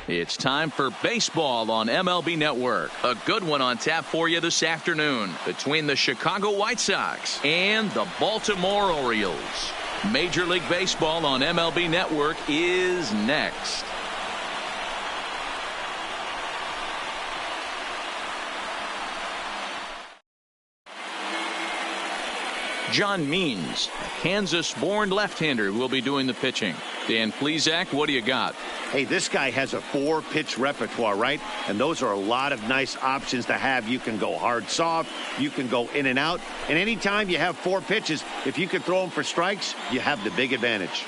It's time for baseball on MLB Network. A good one on tap for you this afternoon between the Chicago White Sox and the Baltimore Orioles. Major League Baseball on MLB Network is next. John Means, a Kansas-born left-hander, will be doing the pitching. Dan Plesac, what do you got? Hey, this guy has a 4-pitch repertoire, right? And those are a lot of nice options to have. You can go hard, soft. You can go in and out. And anytime you have 4 pitches, if you can throw them for strikes, you have the big advantage.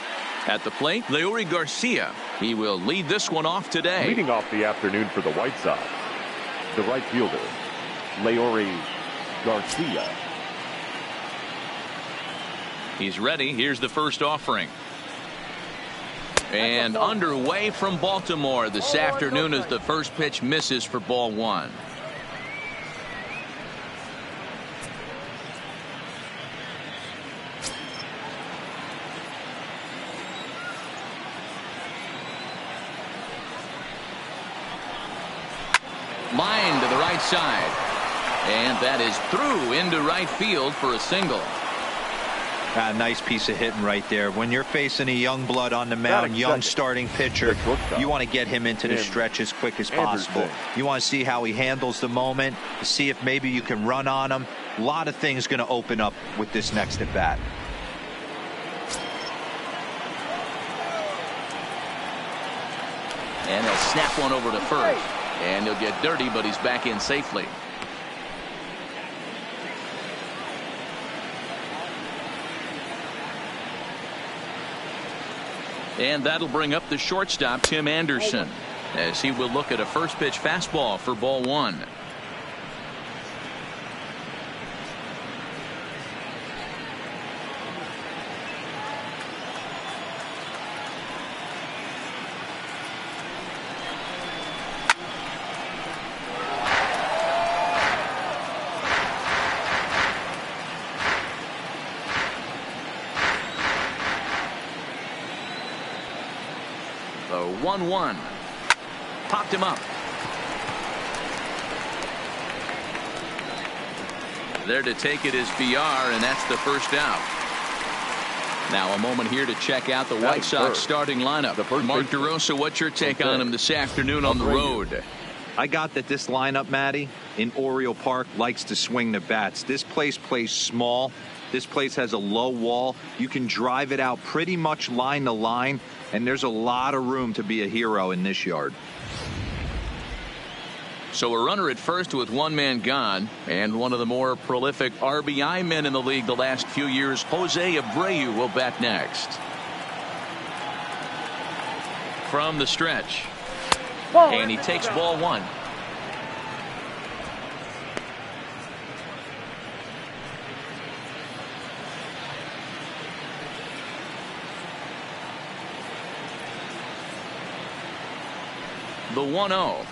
At the plate, Leury Garcia. He will lead this one off today. Leading off the afternoon for the White Sox, the right fielder, Leury Garcia. He's ready. Here's the first offering. And underway from Baltimore this afternoon as the first pitch misses for ball 1. Line to the right side. And that is through into right field for a single. Nice piece of hitting right there. When you're facing a young blood on the mound, young starting pitcher, you want to get him into the stretch as quick as possible. You want to see how he handles the moment, to see if maybe you can run on him. A lot of things going to open up with this next at bat. And he'll snap one over to first. And he'll get dirty, but he's back in safely. And that'll bring up the shortstop, Tim Anderson, as he will look at a first pitch fastball for ball 1. The 1-1. Popped him up. There to take it is BR, and that's the first out. Now a moment here to check out the White Sox starting lineup. Mark DeRosa, what's your take on him this afternoon on the road? I got that this lineup, Matty, in Oriole Park likes to swing the bats. This place plays small. This place has a low wall. You can drive it out pretty much line to line, and there's a lot of room to be a hero in this yard. So a runner at first with one man gone, and one of the more prolific RBI men in the league the last few years, Jose Abreu, will bat next. From the stretch. And he takes ball 1. The 1-0.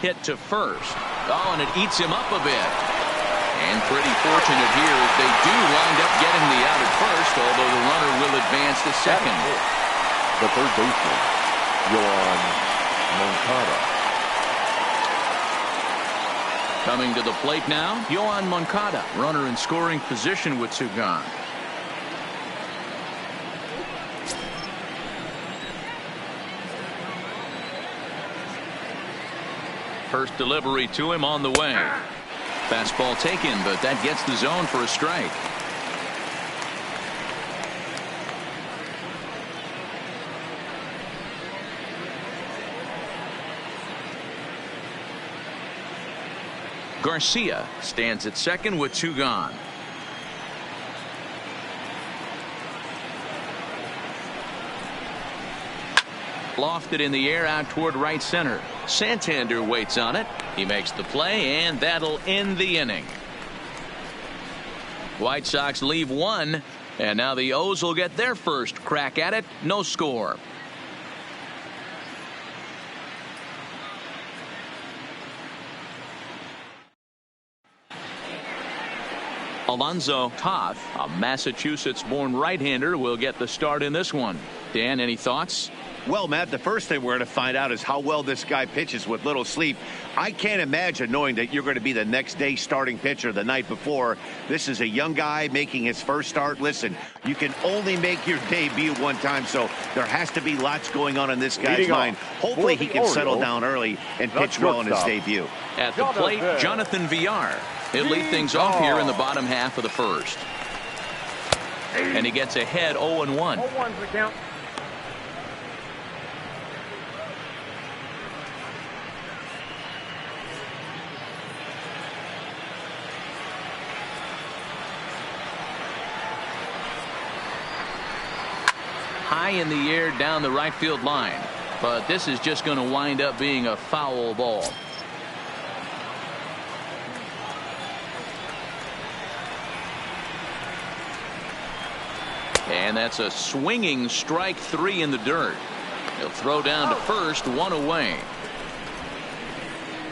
Hit to first. Oh, and it eats him up a bit. And pretty fortunate here as they do wind up getting the out at first, although the runner will advance to second. The third baseman, Yoan Moncada. Coming to the plate now, Yoan Moncada, runner in scoring position with 2 gone. First delivery to him on the way. Fastball taken, but that gets the zone for a strike. Garcia stands at second with 2 gone. Lofted in the air out toward right center. Santander waits on it. He makes the play, and that'll end the inning. White Sox leave 1, and now the O's will get their first crack at it. No score. Alonzo Toth, a Massachusetts-born right-hander, will get the start in this one. Dan, any thoughts? Well, Matt, the first thing we're going to find out is how well this guy pitches with little sleep. I can't imagine knowing that you're going to be the next day starting pitcher the night before. This is a young guy making his first start. Listen, you can only make your debut one time, so there has to be lots going on in this guy's mind. Hopefully he can settle down early and pitch well in his debut. At the plate, Jonathan Villar. He'll lead things off here in the bottom half of the first. And he gets ahead 0-1. 0-1's the count. High in the air down the right field line, but this is just going to wind up being a foul ball. And that's a swinging strike 3 in the dirt. He'll throw down to first, 1 away.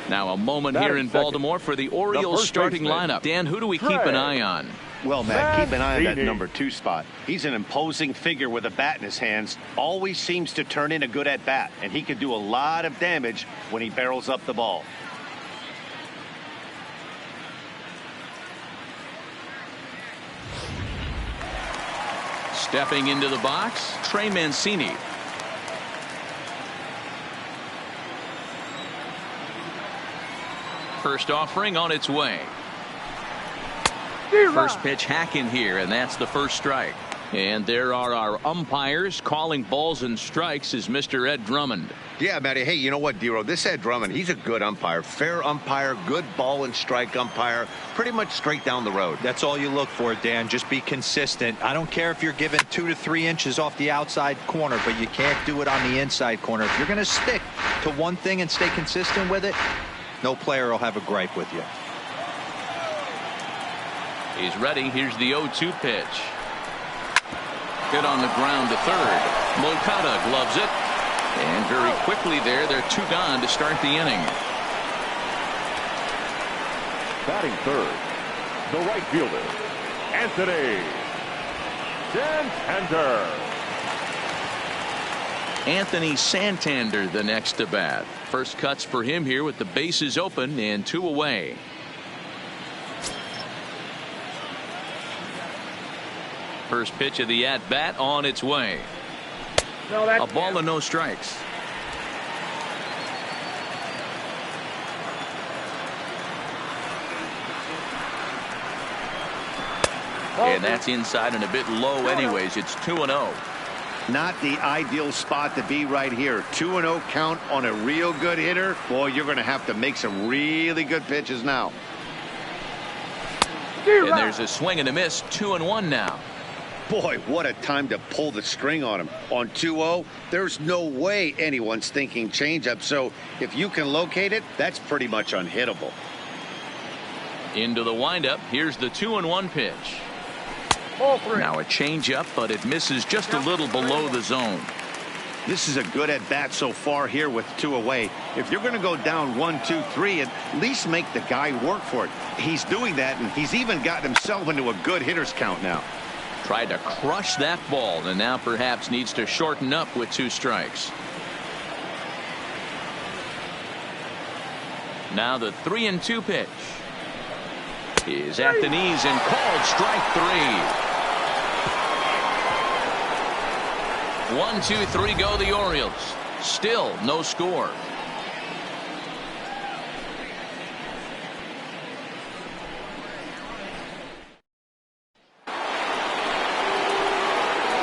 Now a moment here in Baltimore for the Orioles starting lineup. Dan, who do we keep an eye on? Well, Matt, keep an eye on that number 2 spot. He's an imposing figure with a bat in his hands. Always seems to turn in a good at bat, and he can do a lot of damage when he barrels up the ball. Stepping into the box, Trey Mancini. First offering on its way. First pitch hack in here, and that's the first strike. And there are our umpires calling balls and strikes is Mr. Ed Drummond. Yeah, Matty. Hey, you know what, Dero? This Ed Drummond, he's a good umpire. Fair umpire, good ball and strike umpire. Pretty much straight down the road. That's all you look for, Dan. Just be consistent. I don't care if you're given 2 to 3 inches off the outside corner, but you can't do it on the inside corner. If you're going to stick to one thing and stay consistent with it, no player will have a gripe with you. He's ready. Here's the 0-2 pitch. Hit on the ground to third. Moncada gloves it. And very quickly there, they're 2 gone to start the inning. Batting third, the right fielder, Anthony Santander. Anthony Santander the next to bat. First cuts for him here with the bases open and 2 away. First pitch of the at-bat on its way. A ball and no strikes. And that's inside and a bit low anyways. It's 2-0. Not the ideal spot to be right here. 2-0 count on a real good hitter. Boy, you're going to have to make some really good pitches now. And there's a swing and a miss. 2-1 now. Boy, what a time to pull the string on him. On 2-0, there's no way anyone's thinking changeup. So if you can locate it, that's pretty much unhittable. Into the windup. Here's the 2-1 pitch. Now a changeup, but it misses just a little below the zone. This is a good at bat so far here with 2 away. If you're going to go down 1, 2, 3, at least make the guy work for it. He's doing that, and he's even gotten himself into a good hitter's count now. Tried to crush that ball, and now perhaps needs to shorten up with 2 strikes. Now the 3-2 pitch is at the knees and called strike 3. 1, 2, 3 go the Orioles. Still no score.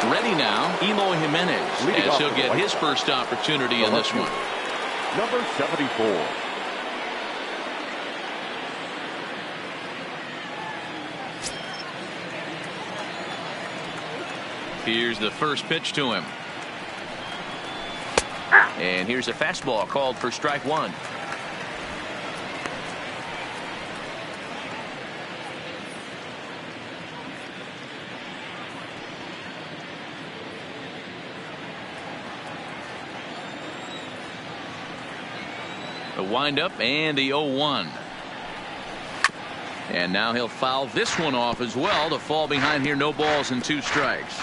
Ready now, Eloy Jimenez, as he'll get his first opportunity in this one. Number 74. Here's the first pitch to him. And here's a fastball called for strike 1. The windup and the 0-1. And now he'll foul this one off as well to fall behind here. No balls and 2 strikes.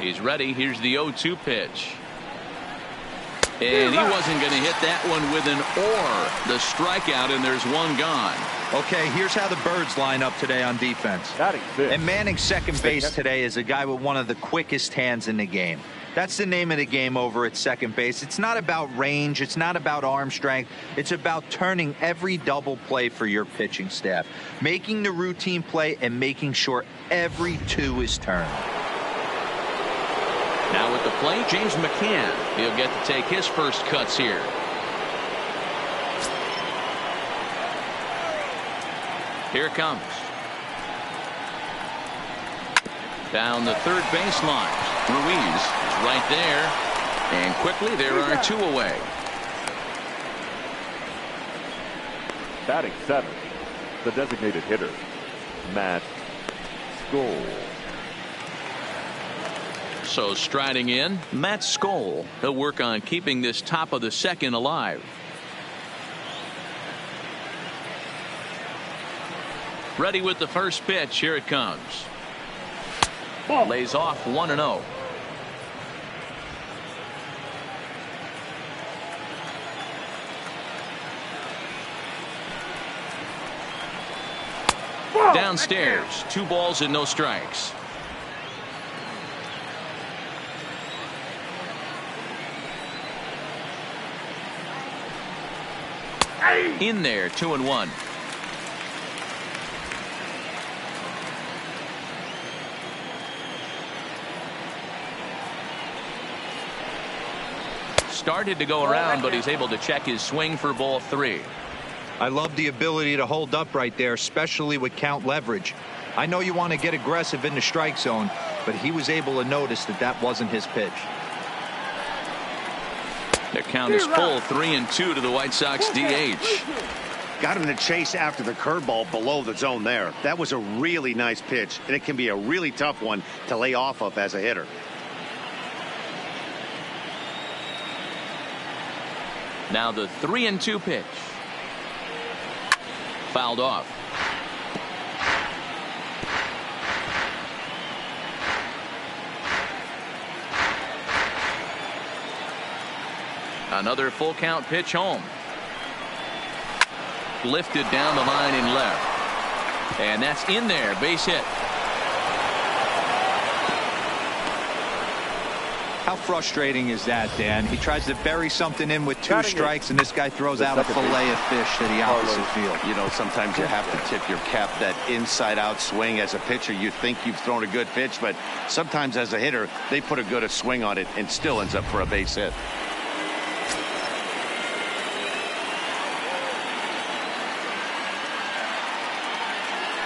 He's ready. Here's the 0-2 pitch. And he wasn't going to hit that one with an the strikeout, and there's one gone. Okay, here's how the Birds line up today on defense. And manning second base today is a guy with one of the quickest hands in the game. That's the name of the game over at second base. It's not about range. It's not about arm strength. It's about turning every double play for your pitching staff, making the routine play and making sure every two is turned. Now with the plate, James McCann. He'll get to take his first cuts here. Here it comes. Down the third baseline. Ruiz is right there. And quickly there are two away. Batting seventh, the designated hitter, Matt Skoll. So striding in, Matt Skoll. He'll work on keeping this top of the second alive. Ready with the first pitch. Here it comes. Lays off 1-0. Downstairs, 2 balls and no strikes. In there, 2-1. Started to go around, but he's able to check his swing for ball 3. I love the ability to hold up right there, especially with count leverage. I know you want to get aggressive in the strike zone, but he was able to notice that that wasn't his pitch. The count is full, 3-2 to the White Sox DH. Got him to chase after the curveball below the zone there. That was a really nice pitch, and it can be a really tough one to lay off of as a hitter. Now the 3-2 pitch. Fouled off. Another full count pitch home. Lifted down the line in left. And that's in there. Base hit. How frustrating is that, Dan? He tries to bury something in with 2 strikes, and this guy throws out a fillet of fish to the opposite field. You know, sometimes you have to tip your cap. That inside-out swing as a pitcher, you think you've thrown a good pitch, but sometimes as a hitter, they put a good swing on it and still ends up for a base hit.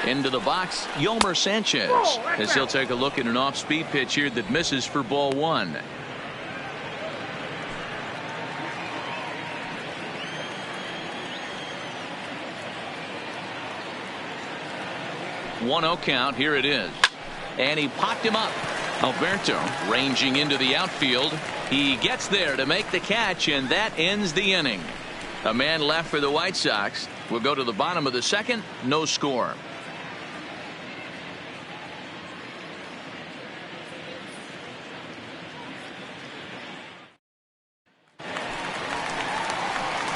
Into the box, Yolmer Sanchez, as he'll take a look at an off-speed pitch here that misses for ball 1. One-0 count. Here it is. And he popped him up. Alberto ranging into the outfield. He gets there to make the catch, and that ends the inning. A man left for the White Sox. We'll go to the bottom of the second. No score.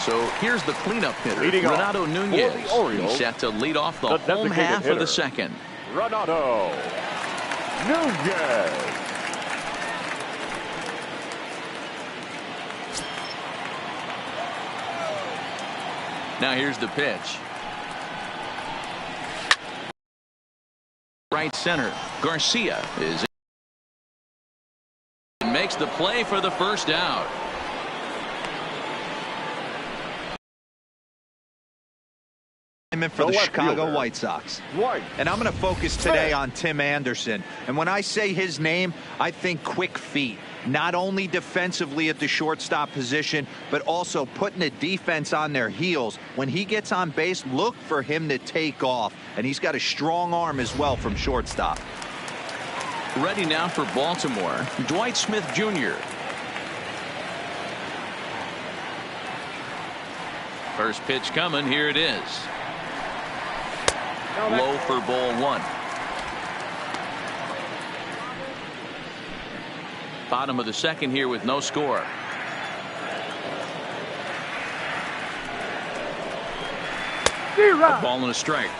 So here's the cleanup hitter, Renato Nunez. He's set to lead off the home half of the second. Renato Nunez. Now here's the pitch. Right center. Garcia is in. Makes the play for the first out. For the Chicago White Sox. And I'm going to focus today on Tim Anderson. And when I say his name, I think quick feet. Not only defensively at the shortstop position, but also putting the defense on their heels. When he gets on base, look for him to take off. And he's got a strong arm as well from shortstop. Ready now for Baltimore, Dwight Smith Jr. First pitch coming. Here it is. Low for ball 1. Bottom of the second here with no score. A ball and a strike.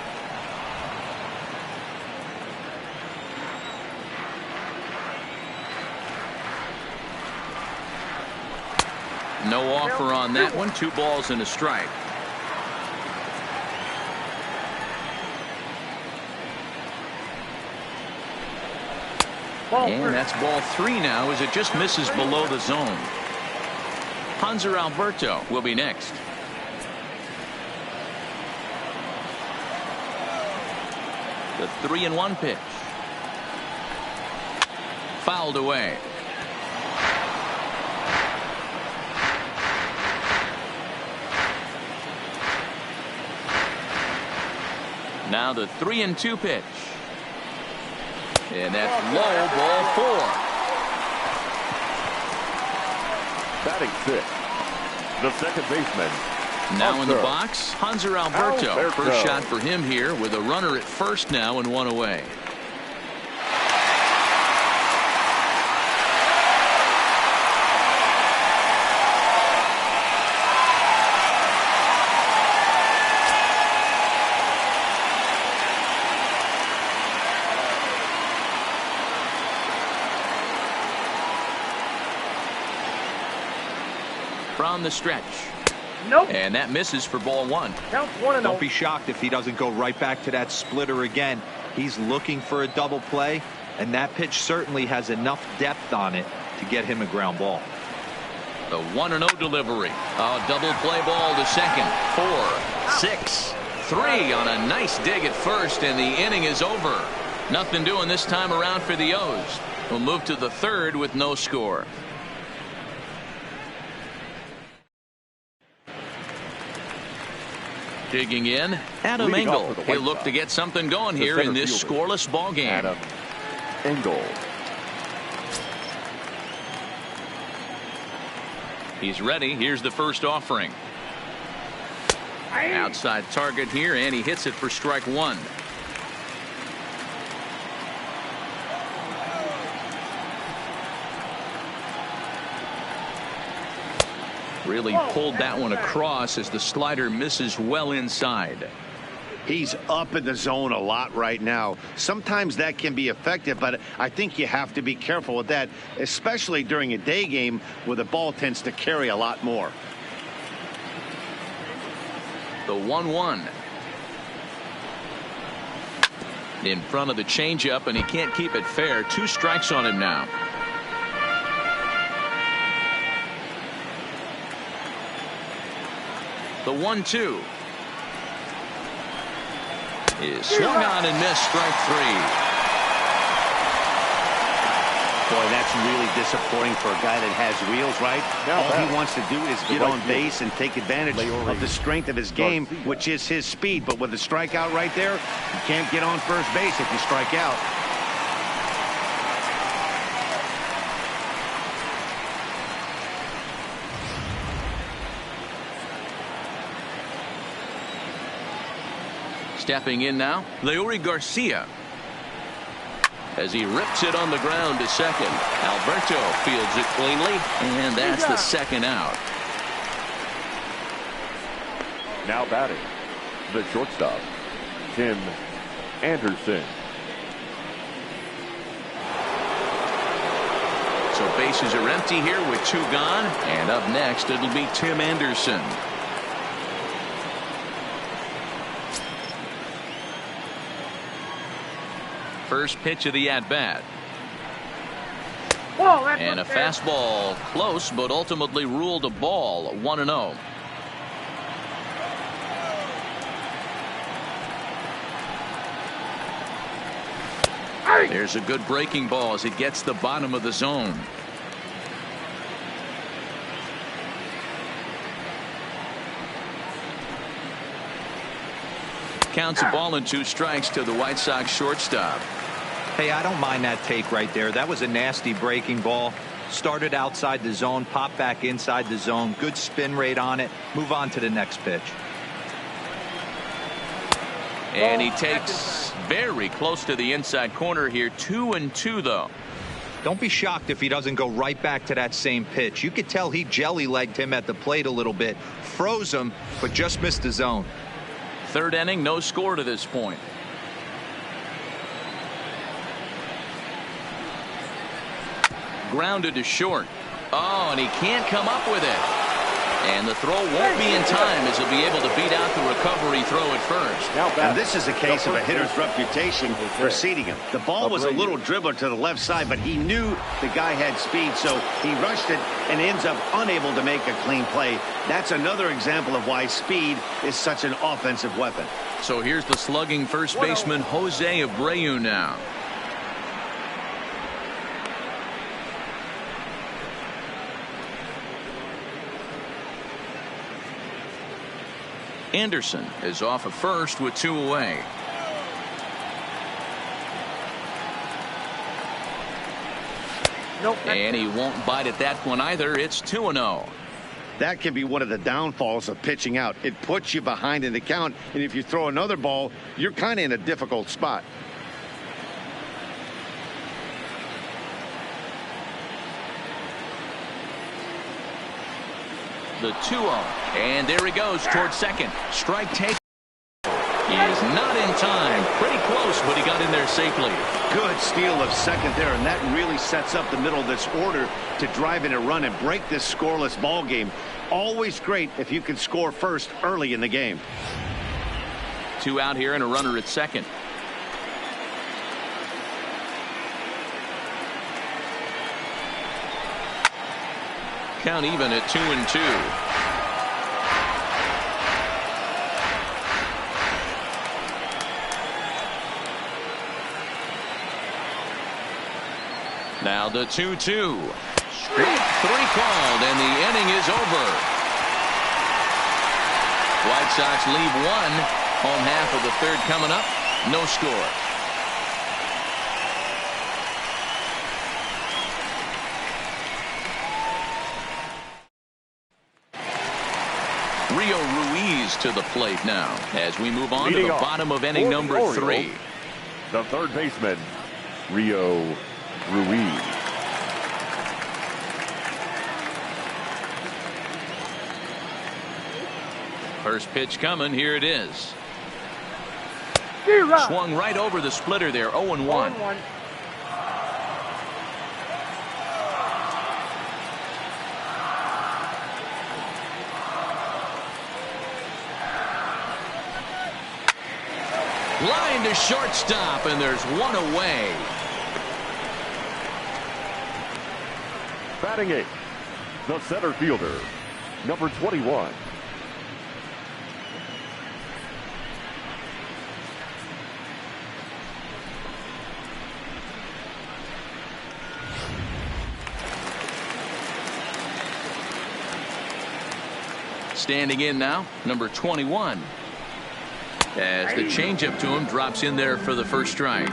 No offer on that one. 2 balls and a strike. And that's ball 3 now as it just misses below the zone. Hanser Alberto will be next. The 3-1 pitch. Fouled away. Now the 3-2 pitch. And that's low, ball 4. Batting 6, the second baseman. Now in the box, Hanser Alberto. First shot for him here with a runner at first now and 1 away. From the stretch. Nope. And that misses for ball 1. Counts 1-0. Don't be shocked if he doesn't go right back to that splitter again. He's looking for a double play, and that pitch certainly has enough depth on it to get him a ground ball. The 1-0 delivery. A double play ball to second. 4, 6, 3 on a nice dig at first, and the inning is over. Nothing doing this time around for the O's. We'll move to the third with no score. Digging in, Adam Engel. He'll look to get something going here in this scoreless ball game. Adam Engel. He's ready. Here's the first offering. Outside target here, and he hits it for strike 1. Really pulled that one across as the slider misses well inside. He's up in the zone a lot right now. Sometimes that can be effective, but I think you have to be careful with that, especially during a day game where the ball tends to carry a lot more. The 1-1. In front of the changeup, and he can't keep it fair. 2 strikes on him now. The 1-2 is swung on and missed. Strike 3. Boy, that's really disappointing for a guy that has wheels, right? All he wants to do is get on base and take advantage of the strength of his game, which is his speed. But with a strikeout right there, you can't get on first base if you strike out. Stepping in now, Leury Garcia. As he rips it on the ground to second. Alberto fields it cleanly, and that's the second out. Now batting, the shortstop, Tim Anderson. So bases are empty here with 2 gone, and up next it'll be Tim Anderson. First pitch of the at-bat. And a fastball close, but ultimately ruled a ball. 1-0. There's a good breaking ball as it gets the bottom of the zone. Counts a ball and 2 strikes to the White Sox shortstop. Hey, I don't mind that take right there. That was a nasty breaking ball. Started outside the zone, popped back inside the zone. Good spin rate on it. Move on to the next pitch. And he takes very close to the inside corner here. 2-2 though. Don't be shocked if he doesn't go right back to that same pitch. You could tell he jelly-legged him at the plate a little bit, froze him, but just missed the zone. Third inning, no score to this point. Grounded to short. Oh, and he can't come up with it. And the throw won't be in time as he'll be able to beat out the recovery throw at first. And this is a case of a hitter's reputation preceding him. The ball was a little dribbler to the left side, but he knew the guy had speed, so he rushed it and ends up unable to make a clean play. That's another example of why speed is such an offensive weapon. So here's the slugging first baseman Jose Abreu now. Anderson is off at first with 2 away. And he won't bite at that one either. It's 2-0. That can be one of the downfalls of pitching out. It puts you behind in the count, and if you throw another ball, you're kind of in a difficult spot. The 2-0. And there he goes towards second. Strike take. He is not in time. Pretty close, but he got in there safely. Good steal of second there, and that really sets up the middle of this order to drive in a run and break this scoreless ball game. Always great if you can score first early in the game. 2 out here and a runner at second. Count even at 2-2. Now the 2-2. Strike 3 called, and the inning is over. White Sox leave 1. Home half of the third coming up. No score. Rio Ruiz to the plate now as we move on to the bottom of inning number 3. The third baseman, Rio Ruiz. First pitch coming. Here it is. Swung right over the splitter there. 0-1. Line to shortstop, and there's 1 away. Batting 8th, the center fielder, number 21. Standing in now, number 21. As the changeup to him drops in there for the first strike.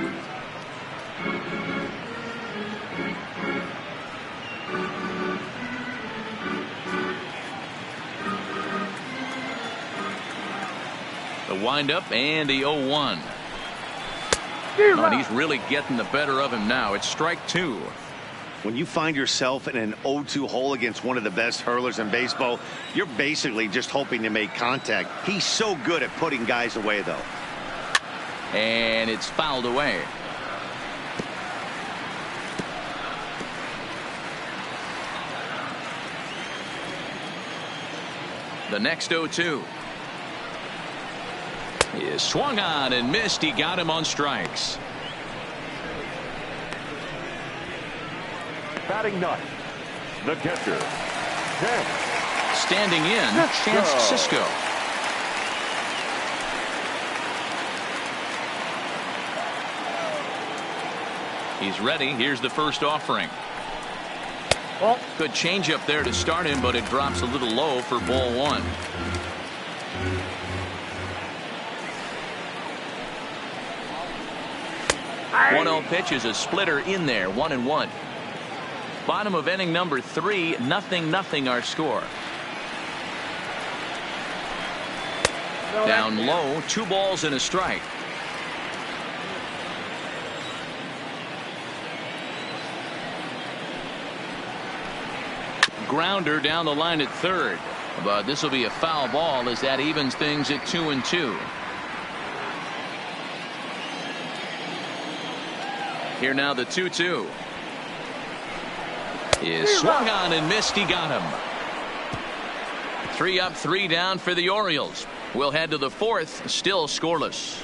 The windup and the 0-1. Oh, and he's really getting the better of him now. It's strike 2. When you find yourself in an 0-2 hole against one of the best hurlers in baseball, you're basically just hoping to make contact. He's so good at putting guys away, though. And it's fouled away. The next 0-2 is swung on and missed. He got him on strikes. Batting 9th, the catcher, Standing in, Chance Sisco. He's ready. Here's the first offering. Good changeup there to start him, but it drops a little low for ball 1. One 0 pitch is a splitter in there. 1-1. Bottom of inning number 3. 0-0 our score. Down low. 2 balls and a strike. grounder down the line at third. But this will be a foul ball as that evens things at 2-2. Here now the 2-2. Is swung on and missed. He got him. 3 up, 3 down for the Orioles. We'll head to the fourth, still scoreless.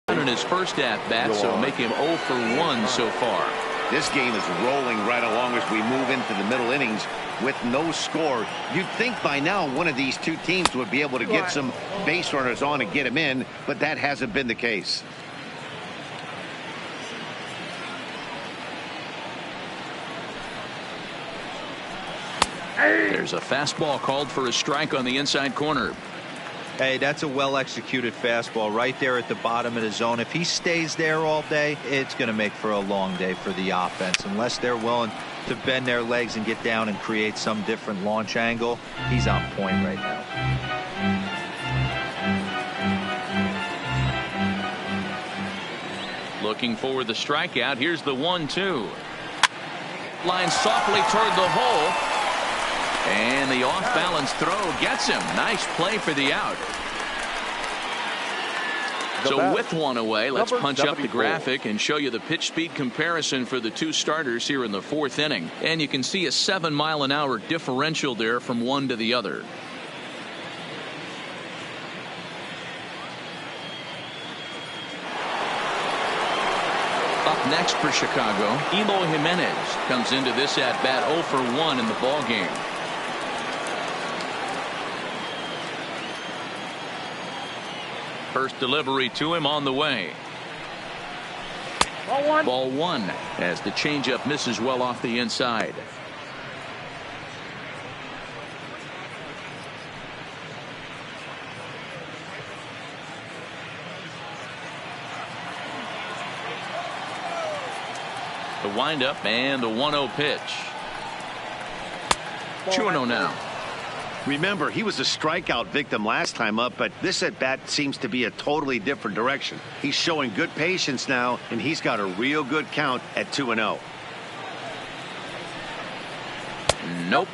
In his first at bat, so make him 0 for 1 so far. This game is rolling right along as we move into the middle innings with no score. You'd think by now one of these two teams would be able to get some base runners on and get them in, but that hasn't been the case. There's a fastball called for a strike on the inside corner. Hey, that's a well-executed fastball right there at the bottom of the zone. If he stays there all day, it's going to make for a long day for the offense. Unless they're willing to bend their legs and get down and create some different launch angle, he's on point right now. Looking for the strikeout. Here's the 1-2. Line softly toward the hole. And the off-balance throw gets him. Nice play for the out. So with one away, let's punch up the graphic and show you the pitch speed comparison for the two starters here in the fourth inning. And you can see a 7-mile-an-hour differential there from one to the other. Up next for Chicago, Eloy Jimenez comes into this at-bat 0 for 1 in the ballgame. First delivery to him on the way. Ball one as the changeup misses well off the inside. The windup and the 1-0 pitch. 2-0 now. Remember, he was a strikeout victim last time up, but this at-bat seems to be a totally different direction. He's showing good patience now, and he's got a real good count at 2-0. Nope.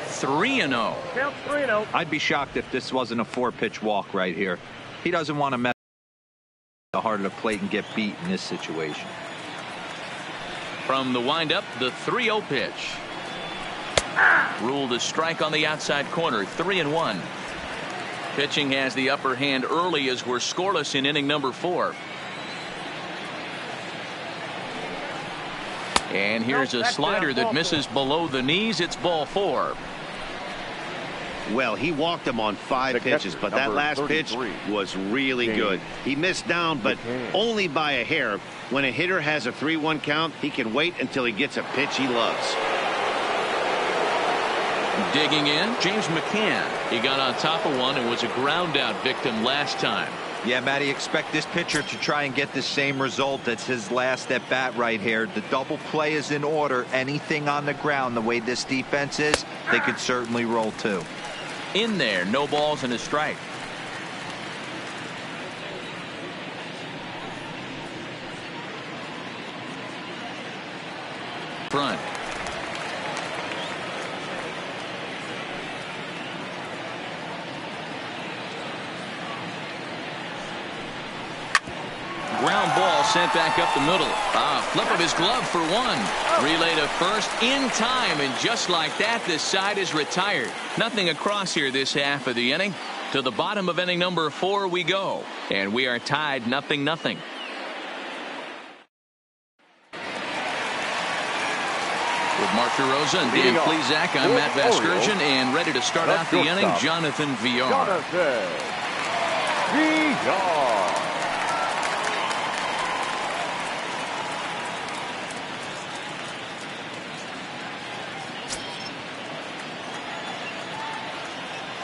3-0. Count 3-0. I'd be shocked if this wasn't a 4-pitch walk right here. He doesn't want to mess the heart of the plate and get beat in this situation. From the windup, the 3-0 pitch. Ruled a strike on the outside corner. 3-1. Pitching has the upper hand early as we're scoreless in inning number 4. And here's a slider that misses below the knees. It's ball 4. Well, he walked him on 5 pitches, but that last pitch was really good. He missed down, but only by a hair. When a hitter has a 3-1 count, he can wait until he gets a pitch he loves. Digging in, James McCann. He got on top of one and was a ground out victim last time. Yeah, Matty, expect this pitcher to try and get the same result as his last at bat right here. The double play is in order. Anything on the ground, the way this defense is, they could certainly roll too. In there, no balls and a strike. Front. Ground ball sent back up the middle. Flip of his glove for one. Relay to first in time, and just like that, this side is retired. Nothing across here this half of the inning. To the bottom of inning number 4 we go, and we are tied 0-0. With Mark DeRosa and Dan Plesac, I'm Matt Vasgersian, and ready to start out the inning, Jonathan Villar.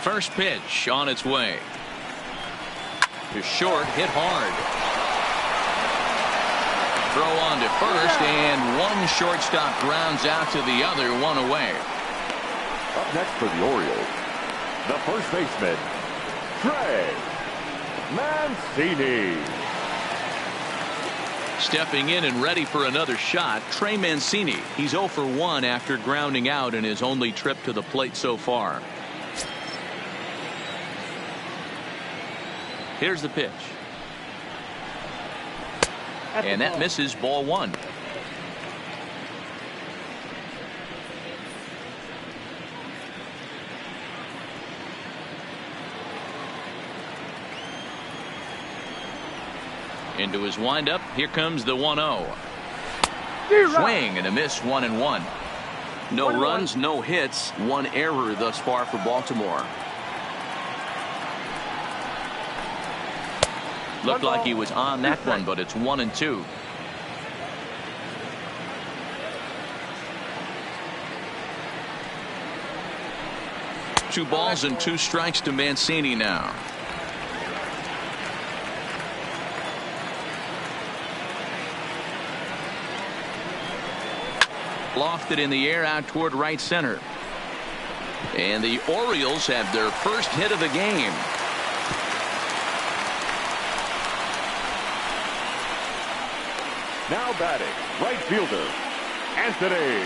First pitch on its way. To short, hit hard. Throw on to first, and one shortstop grounds out to the other, one away. Up next for the Orioles, the first baseman, Trey Mancini. Stepping in and ready for another shot, Trey Mancini. He's 0 for 1 after grounding out in his only trip to the plate so far. Here's the pitch. And that misses, ball 1. Into his windup. Here comes the 1-0. Swing and a miss, 1-1. No runs, no hits, 1 error thus far for Baltimore. Looked like he was on that one, but it's 1-2. Two balls and 2 strikes to Mancini now. Lofted in the air out toward right center. And the Orioles have their first hit of the game. Now batting, right fielder, Anthony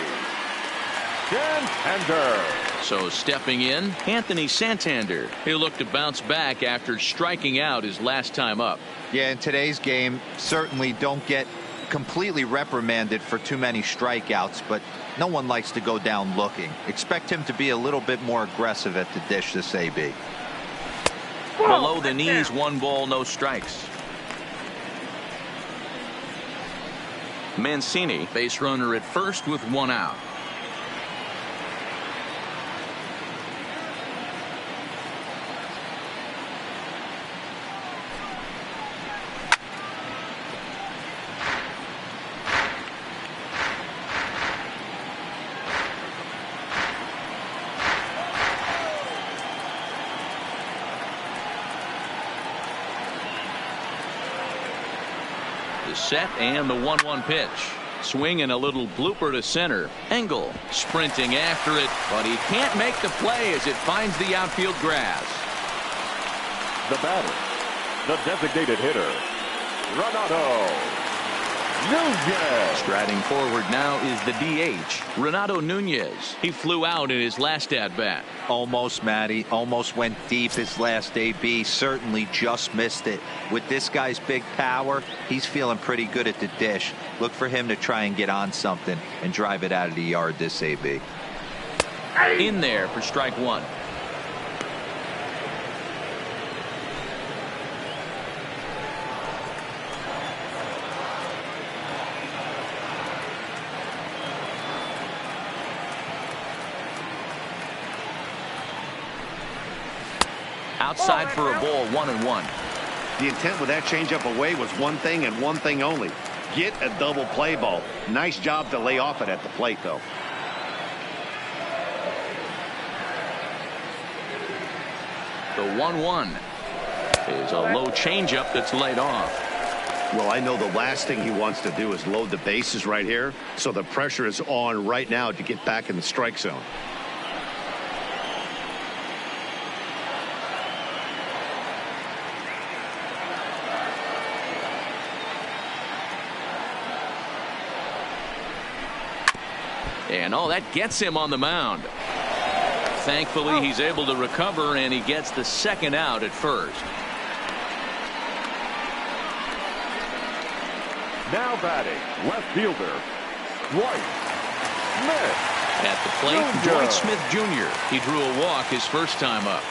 Santander. So stepping in, Anthony Santander. He'll look to bounce back after striking out his last time up. Yeah, in today's game, certainly don't get completely reprimanded for too many strikeouts, but no one likes to go down looking. Expect him to be a little bit more aggressive at the dish this AB. Below the knees, 1 ball, no strikes. Mancini, base runner at first with 1 out. The set and the 1-1 pitch. Swing and a little blooper to center. Engel sprinting after it, but he can't make the play as it finds the outfield grass. The batter, the designated hitter, Renato Nunez. Striding forward now is the DH, Renato Nunez. He flew out in his last at-bat. Almost, Matty. Almost went deep his last AB. Certainly just missed it. With this guy's big power, he's feeling pretty good at the dish. Look for him to try and get on something and drive it out of the yard this AB. In there for strike 1. Outside for a ball, 1-1. The intent with that changeup away was one thing and one thing only. Get a double play ball. Nice job to lay off it at the plate, though. The 1-1 is a low changeup that's laid off. Well, I know the last thing he wants to do is load the bases right here, so the pressure is on right now to get back in the strike zone. And that gets him on the mound. Thankfully, he's able to recover, and he gets the second out at first. Now batting, left fielder, Dwight Smith. At the plate, Dwight Smith Jr. He drew a walk his first time up.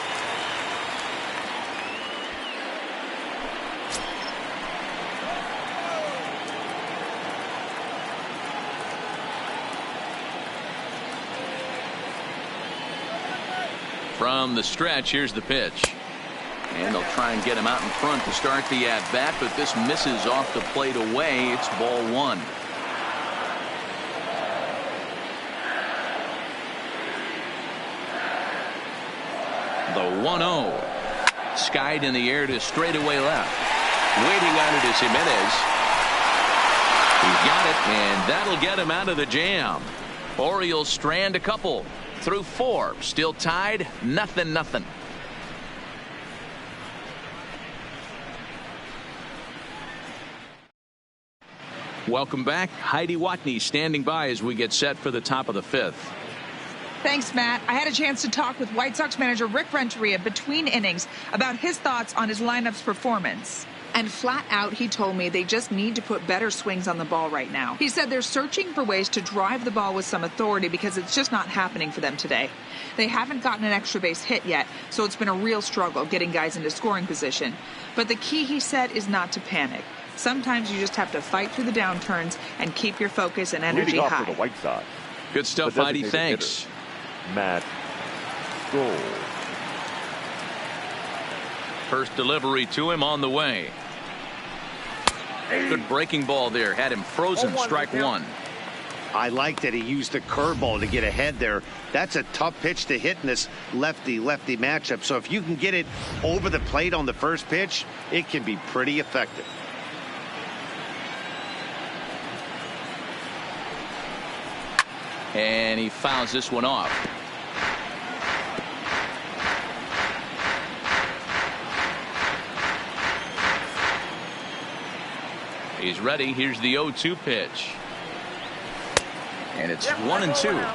From the stretch, here's the pitch. And they'll try and get him out in front to start the at-bat, but this misses off the plate away. It's ball 1. The 1-0. Skied in the air to straightaway left. Waiting on it is Jimenez. He's got it, and that'll get him out of the jam. Orioles strand a couple. Through 4, still tied, 0-0. Welcome back. Heidi Watney standing by as we get set for the top of the 5th. Thanks, Matt. I had a chance to talk with White Sox manager Rick Renteria between innings about his thoughts on his lineup's performance. And flat out, he told me they just need to put better swings on the ball right now. He said they're searching for ways to drive the ball with some authority because it's just not happening for them today. They haven't gotten an extra base hit yet, so it's been a real struggle getting guys into scoring position. But the key, he said, is not to panic. Sometimes you just have to fight through the downturns and keep your focus and energy high. For the White Sox, good stuff, Heidi. Thanks. Hitter, Matt Gold. First delivery to him on the way. Good breaking ball there. Had him frozen. Strike one. I like that he used the curveball to get ahead there. That's a tough pitch to hit in this lefty-lefty matchup. So if you can get it over the plate on the first pitch, it can be pretty effective. And he fouls this one off. He's ready. Here's the 0-2 pitch. And it's 1-2.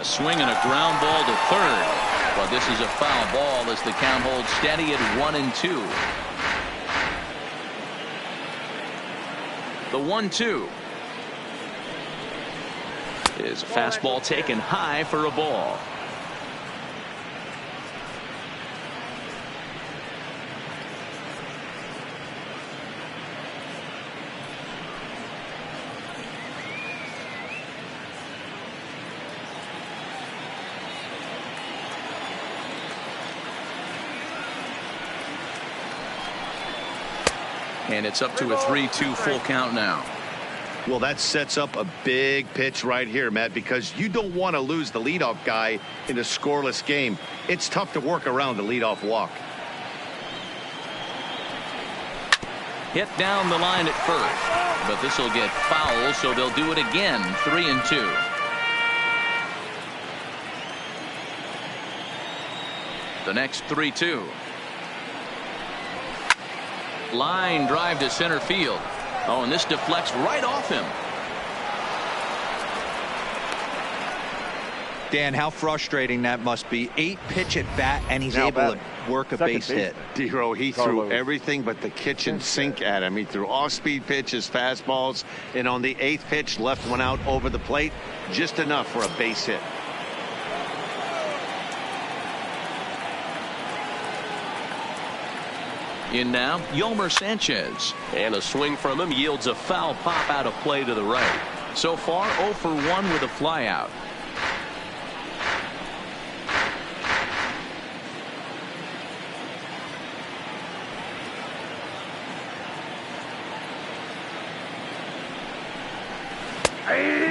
A swing and a ground ball to third. But this is a foul ball as the count holds steady at 1-2. The 1-2 is a fastball taken high for a ball. And it's up to a 3-2 full count now. Well, that sets up a big pitch right here, Matt, because you don't want to lose the leadoff guy in a scoreless game. It's tough to work around the leadoff walk. Hit down the line at first, but this will get foul, so they'll do it again. 3-2. The next 3-2. Line drive to center field. Oh, and this deflects right off him. Dan, how frustrating that must be. 8 pitch at bat, and he's able to work a base hit. D-Row, he threw everything but the kitchen sink at him. He threw off-speed pitches, fastballs, and on the 8th pitch, left one out over the plate. Just enough for a base hit. In now, Yolmer Sanchez. And a swing from him yields a foul pop out of play to the right. So far, 0 for 1 with a flyout.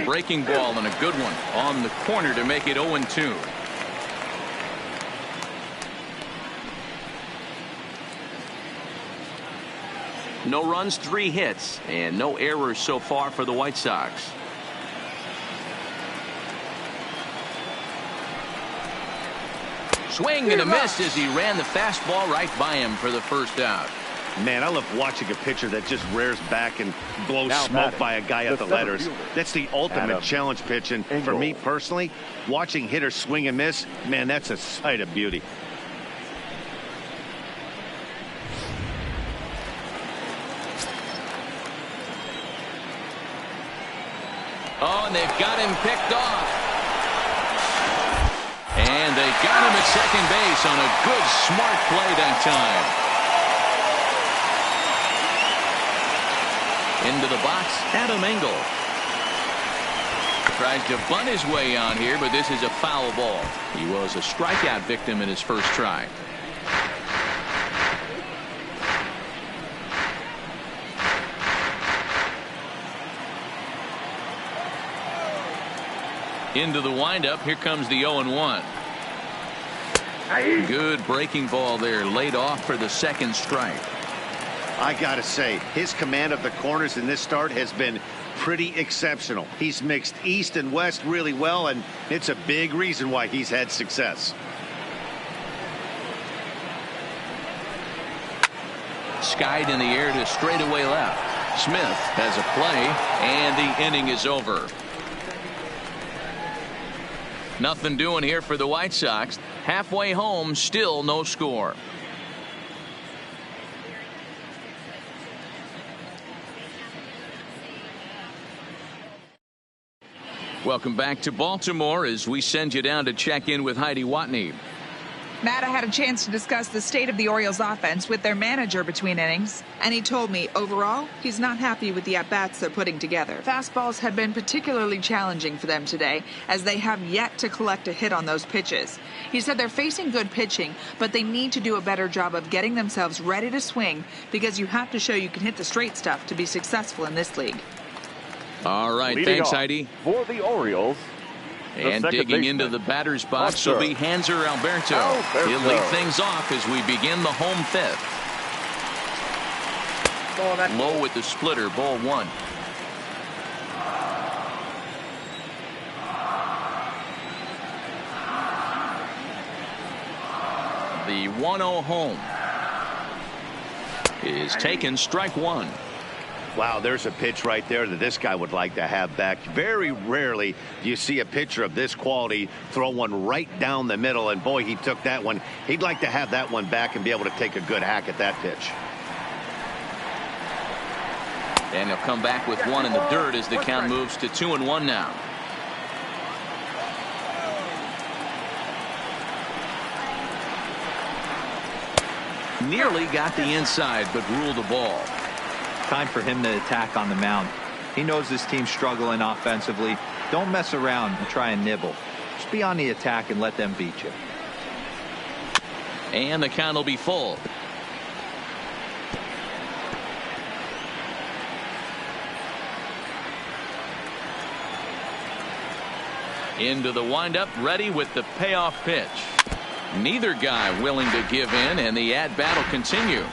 Breaking ball and a good one on the corner to make it 0-2. No runs, 3 hits, and no errors so far for the White Sox. Swing and a miss as he ran the fastball right by him for the first out. Man, I love watching a pitcher that just rears back and blows smoke by a guy at the letters. That's the ultimate challenge pitch, and for me personally, watching hitters swing and miss, man, that's a sight of beauty. Oh, and they've got him picked off. And they got him at second base on a good, smart play that time. Into the box, Adam Engel. Tries to bunt his way on here, but this is a foul ball. He was a strikeout victim in his first try. Into the windup. Here comes the 0-1. Good breaking ball there, laid off for the second strike. I gotta say, his command of the corners in this start has been pretty exceptional. He's mixed east and west really well, and it's a big reason why he's had success. Skied in the air to straightaway left. Smith has a play, and the inning is over. Nothing doing here for the White Sox. Halfway home, still no score. Welcome back to Baltimore as we send you down to check in with Heidi Watney. Matt, I had a chance to discuss the state of the Orioles offense with their manager between innings, and he told me overall he's not happy with the at-bats they're putting together. Fastballs have been particularly challenging for them today, as they have yet to collect a hit on those pitches. He said they're facing good pitching, but they need to do a better job of getting themselves ready to swing, because you have to show you can hit the straight stuff to be successful in this league. All right, Leading thanks, off Heidi. For the Orioles. And digging into the batter's box will be Hanser Alberto. He'll lead things off as we begin the home fifth. Low with the splitter, ball one. The 1-0 home is taken, strike one. Wow, there's a pitch right there that this guy would like to have back. Very rarely do you see a pitcher of this quality throw one right down the middle, and boy, he took that one. He'd like to have that one back and be able to take a good hack at that pitch. And he'll come back with one in the dirt as the count moves to 2-1 now. Nearly got the inside, but ruled the ball. Time for him to attack on the mound. He knows his team's struggling offensively. Don't mess around and try and nibble. Just be on the attack and let them beat you. And the count will be full. Into the windup, ready with the payoff pitch. Neither guy willing to give in, and the at-bat will continue.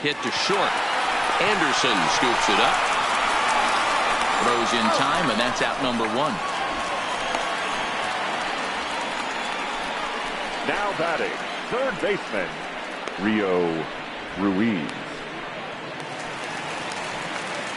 Hit to short. Anderson scoops it up. Throws in time, and that's out number one. Now batting, third baseman, Rio Ruiz.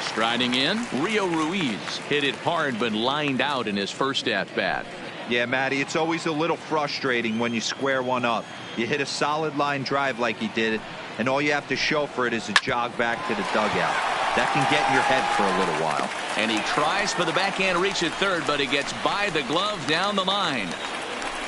Striding in, Rio Ruiz hit it hard but lined out in his first at-bat. Yeah, Matty, it's always a little frustrating when you square one up. You hit a solid line drive like he did, and all you have to show for it is a jog back to the dugout. That can get in your head for a little while. And he tries for the backhand reach at third, but he gets by the glove down the line.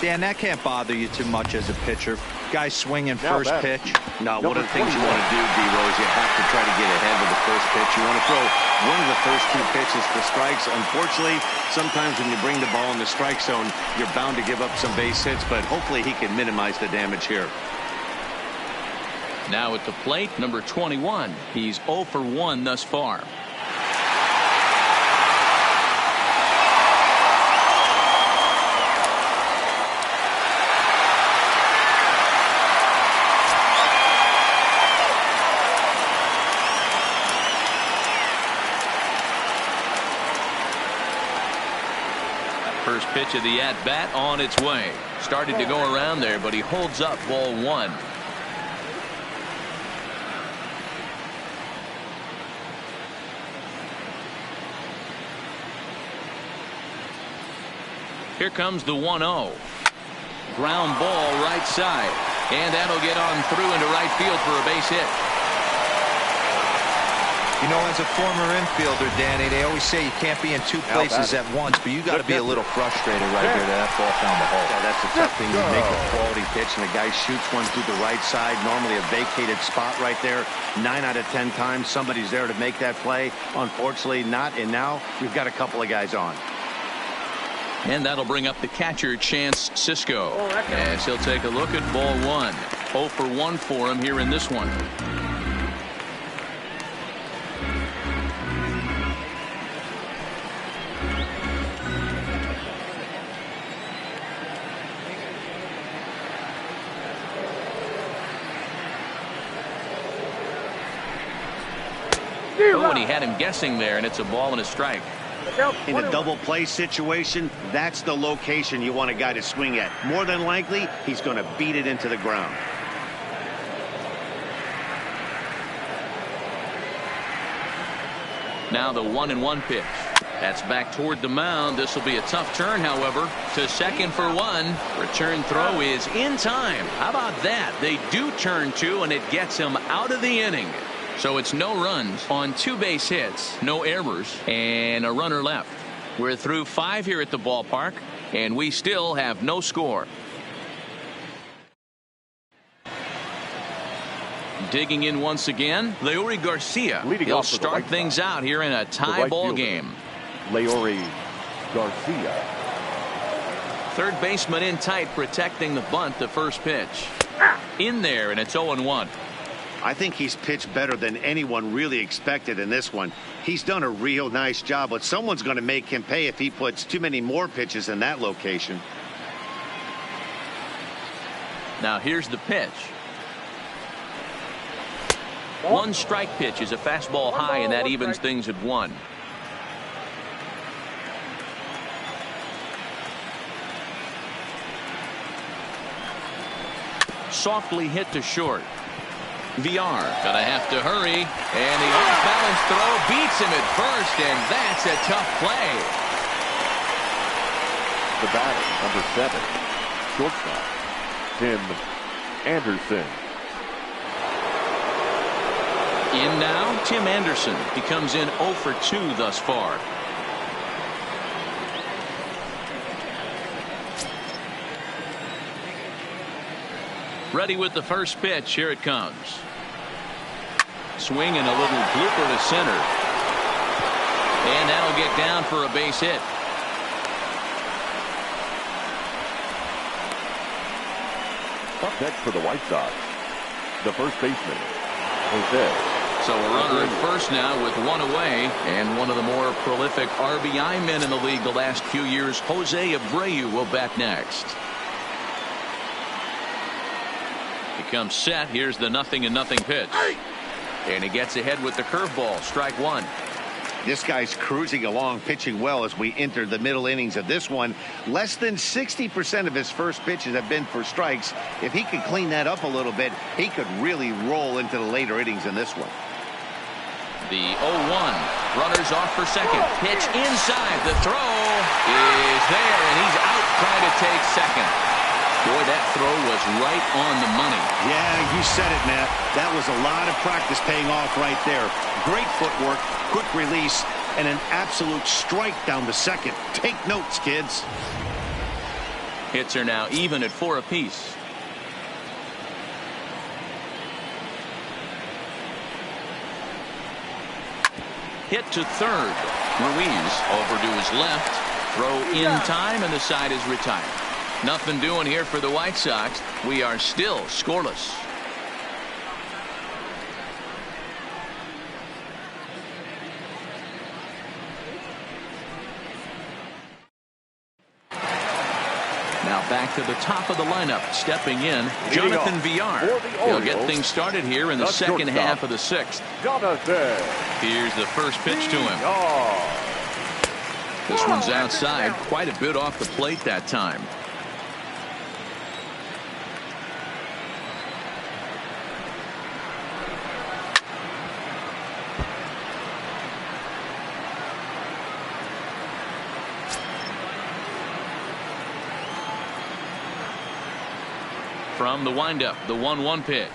Dan, that can't bother you too much as a pitcher. Guy swinging first pitch. No, one of the things you want to do, D-Rose, you have to try to get ahead with the first pitch. You want to throw one of the first two pitches for strikes. Unfortunately, sometimes when you bring the ball in the strike zone, you're bound to give up some base hits, but hopefully he can minimize the damage here. Now at the plate, number 21. He's 0 for 1 thus far. First pitch of the at-bat on its way. Started to go around there, but he holds up ball one. Here comes the 1-0. Ground ball right side. And that'll get on through into right field for a base hit. You know, as a former infielder, Danny, they always say you can't be in two places at once, but you got to be a little frustrated right there to that ball down the hole. Yeah, that's a tough thing. You make a quality pitch, and the guy shoots one through the right side, normally a vacated spot right there. 9 out of 10 times, somebody's there to make that play. Unfortunately, not, and now we've got a couple of guys on. And that'll bring up the catcher, Chance Sisco. As he'll take a look at ball one. 0 for 1 for him here in this one. and he had him guessing there, and it's a ball and a strike. In a double play situation, that's the location you want a guy to swing at. More than likely, he's going to beat it into the ground. Now the 1-1 pitch. That's back toward the mound. This will be a tough turn, however. To second for one. Return throw is in time. How about that? They do turn two, and it gets him out of the inning. So it's no runs on 2 base hits, no errors, and a runner left. We're through 5 here at the ballpark, and we still have no score. Digging in once again, Leury Garcia. He'll start things out here in a tie ball game. Leury Garcia. Third baseman in tight, protecting the bunt. The first pitch in there, and it's 0-1. I think he's pitched better than anyone really expected in this one. He's done a real nice job, but someone's going to make him pay if he puts too many more pitches in that location. Now here's the pitch. One strike pitch is a fastball high, and that evens things at 1. Softly hit to short. VR gonna have to hurry, and the off-balance throw beats him at first, and that's a tough play. The batter, number 7, shortstop, Tim Anderson. In now, Tim Anderson. He comes in 0 for 2 thus far. Ready with the first pitch. Here it comes. Swing and a little blooper to center. And that'll get down for a base hit. Up next for the White Sox, the first baseman, Jose. So a runner at first now with 1 away, and one of the more prolific RBI men in the league the last few years, Jose Abreu, will bat next. He comes set. Here's the 0-0 pitch. And he gets ahead with the curveball. Strike 1. This guy's cruising along, pitching well as we enter the middle innings of this one. Less than 60% of his first pitches have been for strikes. If he could clean that up a little bit, he could really roll into the later innings in this one. The 0-1. Runners off for second. Pitch inside. The throw is there, and he's out trying to take second. Boy, that throw was right on the money. Yeah, you said it, Matt. That was a lot of practice paying off right there. Great footwork, quick release, and an absolute strike down the second. Take notes, kids. Hits are now even at 4 apiece. Hit to third. Ruiz over to his left. Throw in time, and the side is retired. Nothing doing here for the White Sox. We are still scoreless. Now back to the top of the lineup. Stepping in, Jonathan VR. He'll get things started here in the second half of the 6th. Here's the first pitch to him. This one's outside, quite a bit off the plate that time. From the windup, the 1-1 pitch.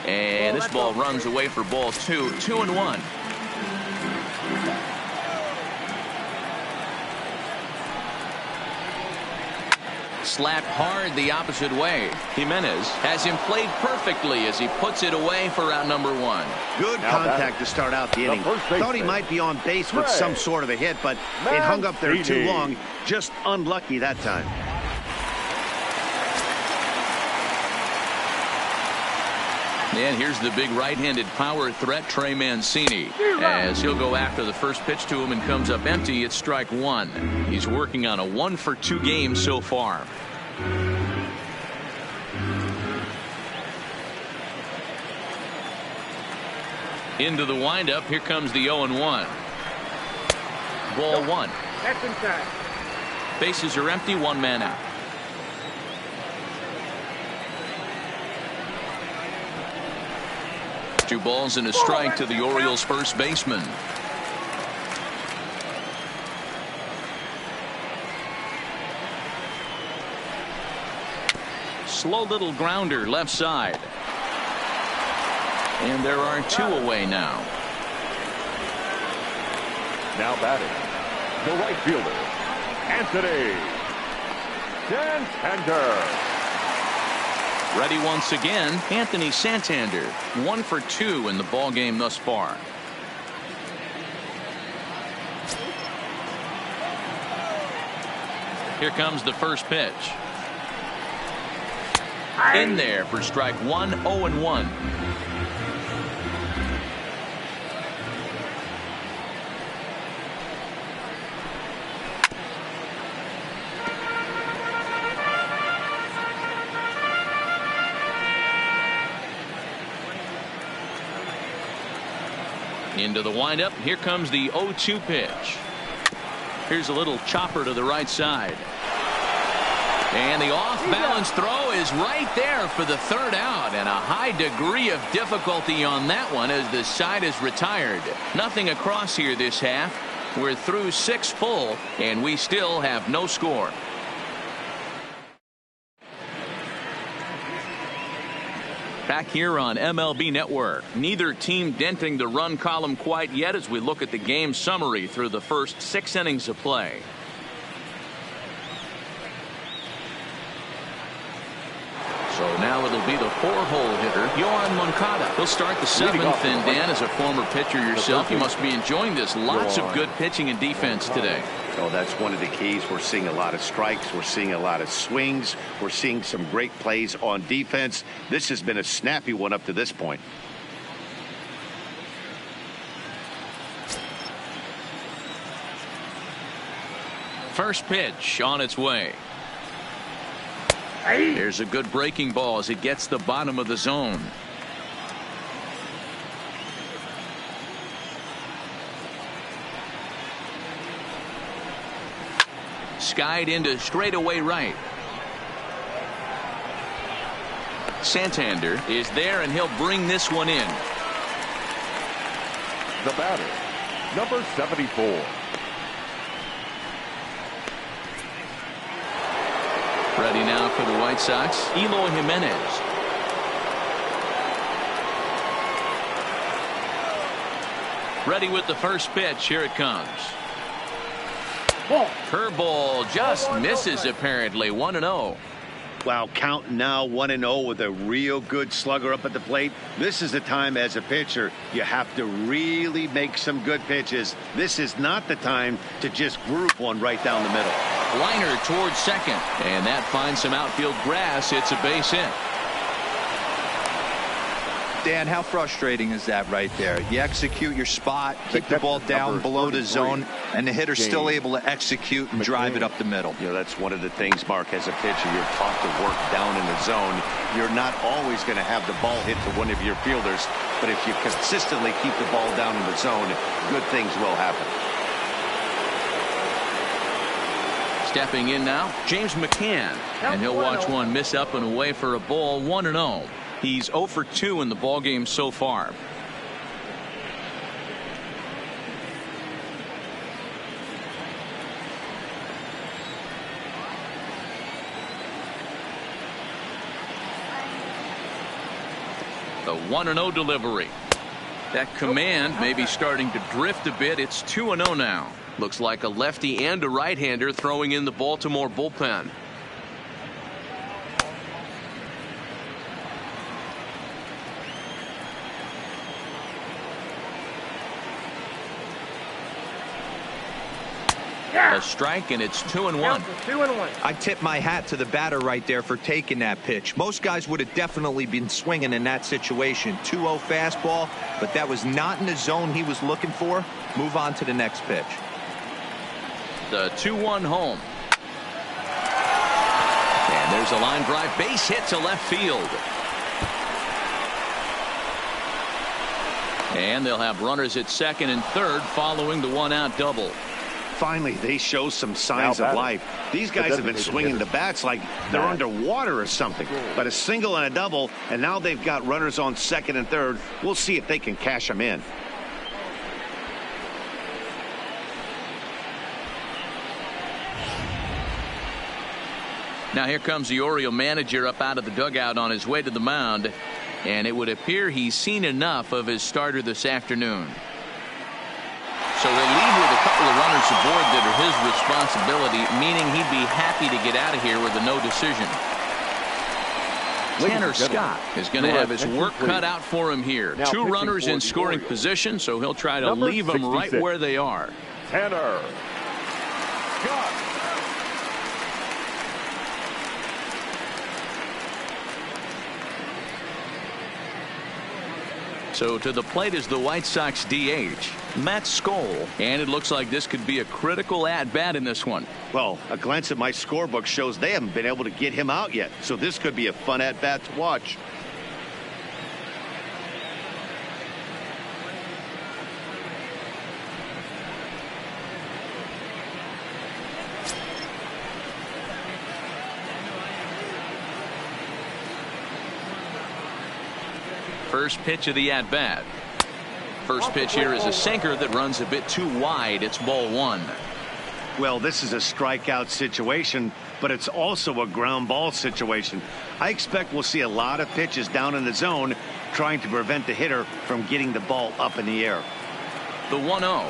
And this ball runs away for ball 2. 2-1. Slapped hard the opposite way. Jimenez has him played perfectly as he puts it away for out number 1. Good contact to start out the inning. Thought he might be on base with some sort of a hit, but it hung up there too long. Just unlucky that time. And here's the big right-handed power threat, Trey Mancini, as he'll go after the first pitch to him and comes up empty. It's strike 1. He's working on a 1-for-2 game so far. Into the windup. Here comes the 0-1. Ball one. That's inside. Bases are empty. One man out. Two balls and a strike to the Orioles first baseman. Slow little grounder left side. And there are two away now. Now batting, the right fielder, Anthony Santander. Ready once again, Anthony Santander. 1 for 2 in the ball game thus far. Here comes the first pitch. In there for strike one. 0-1. Into the windup. Here comes the 0-2 pitch. Here's a little chopper to the right side. And the off-balance throw is right there for the third out, and a high degree of difficulty on that one as the side is retired. Nothing across here this half. We're through 6 full, and we still have no score. Back here on MLB Network. Neither team denting the run column quite yet as we look at the game summary through the first 6 innings of play. So now it'll be the 4-hole hitter, Yohan Moncada. He'll start the 7th, and Dan, as a former pitcher yourself, you must be enjoying this. Lots of good pitching and defense today. Oh, that's one of the keys. We're seeing a lot of strikes. We're seeing a lot of swings. We're seeing some great plays on defense. This has been a snappy one up to this point. First pitch on its way. There's a good breaking ball as it gets the bottom of the zone. Skied into straightaway right. Santander is there, and he'll bring this one in. The batter, number 74. Ready now for the White Sox, Eloy Jimenez. Ready with the first pitch. Here it comes. Curveball just misses apparently. 1-0. Wow, count now 1-0 with a real good slugger up at the plate. This is the time as a pitcher you have to really make some good pitches. This is not the time to just group one right down the middle. Liner towards second, and that finds some outfield grass. It's a base hit. Dan, how frustrating is that right there? You execute your spot, keep the ball down below the zone, and the hitter's still able to execute and drive it up the middle. You know, that's one of the things, Mark, as a pitcher, you're taught to work down in the zone. You're not always going to have the ball hit to one of your fielders, but if you consistently keep the ball down in the zone, good things will happen. Stepping in now, James McCann, and he'll watch one miss up and away for a ball. 1-0. He's 0 for 2 in the ballgame so far. The 1-0 delivery. That command may be starting to drift a bit. It's 2-0 now. Looks like a lefty and a right-hander throwing in the Baltimore bullpen. A strike, and it's 2-1. 2-1. I tip my hat to the batter right there for taking that pitch. Most guys would have definitely been swinging in that situation. 2-0 fastball, but that was not in the zone he was looking for. Move on to the next pitch. The 2-1 home. And there's a line drive, base hit to left field. And they'll have runners at second and third following the one-out double. Finally, they show some signs of life. These guys have been swinging the bats like they're underwater or something. But a single and a double, and now they've got runners on second and third. We'll see if they can cash them in. Now here comes the Oriole manager up out of the dugout on his way to the mound. And it would appear he's seen enough of his starter this afternoon. So he'll leave with a couple of runners aboard that are his responsibility, meaning he'd be happy to get out of here with a no decision. Tanner Scott is going to have his work cut out for him here. Two runners in scoring position, so he'll try to leave them right where they are. Tanner Scott. So to the plate is the White Sox DH, Matt Skoll. And it looks like this could be a critical at-bat in this one. Well, a glance at my scorebook shows they haven't been able to get him out yet. So this could be a fun at-bat to watch. First pitch of the at-bat. First pitch here is a sinker that runs a bit too wide. It's ball one. Well, this is a strikeout situation, but it's also a ground ball situation. I expect we'll see a lot of pitches down in the zone trying to prevent the hitter from getting the ball up in the air. The 1-0.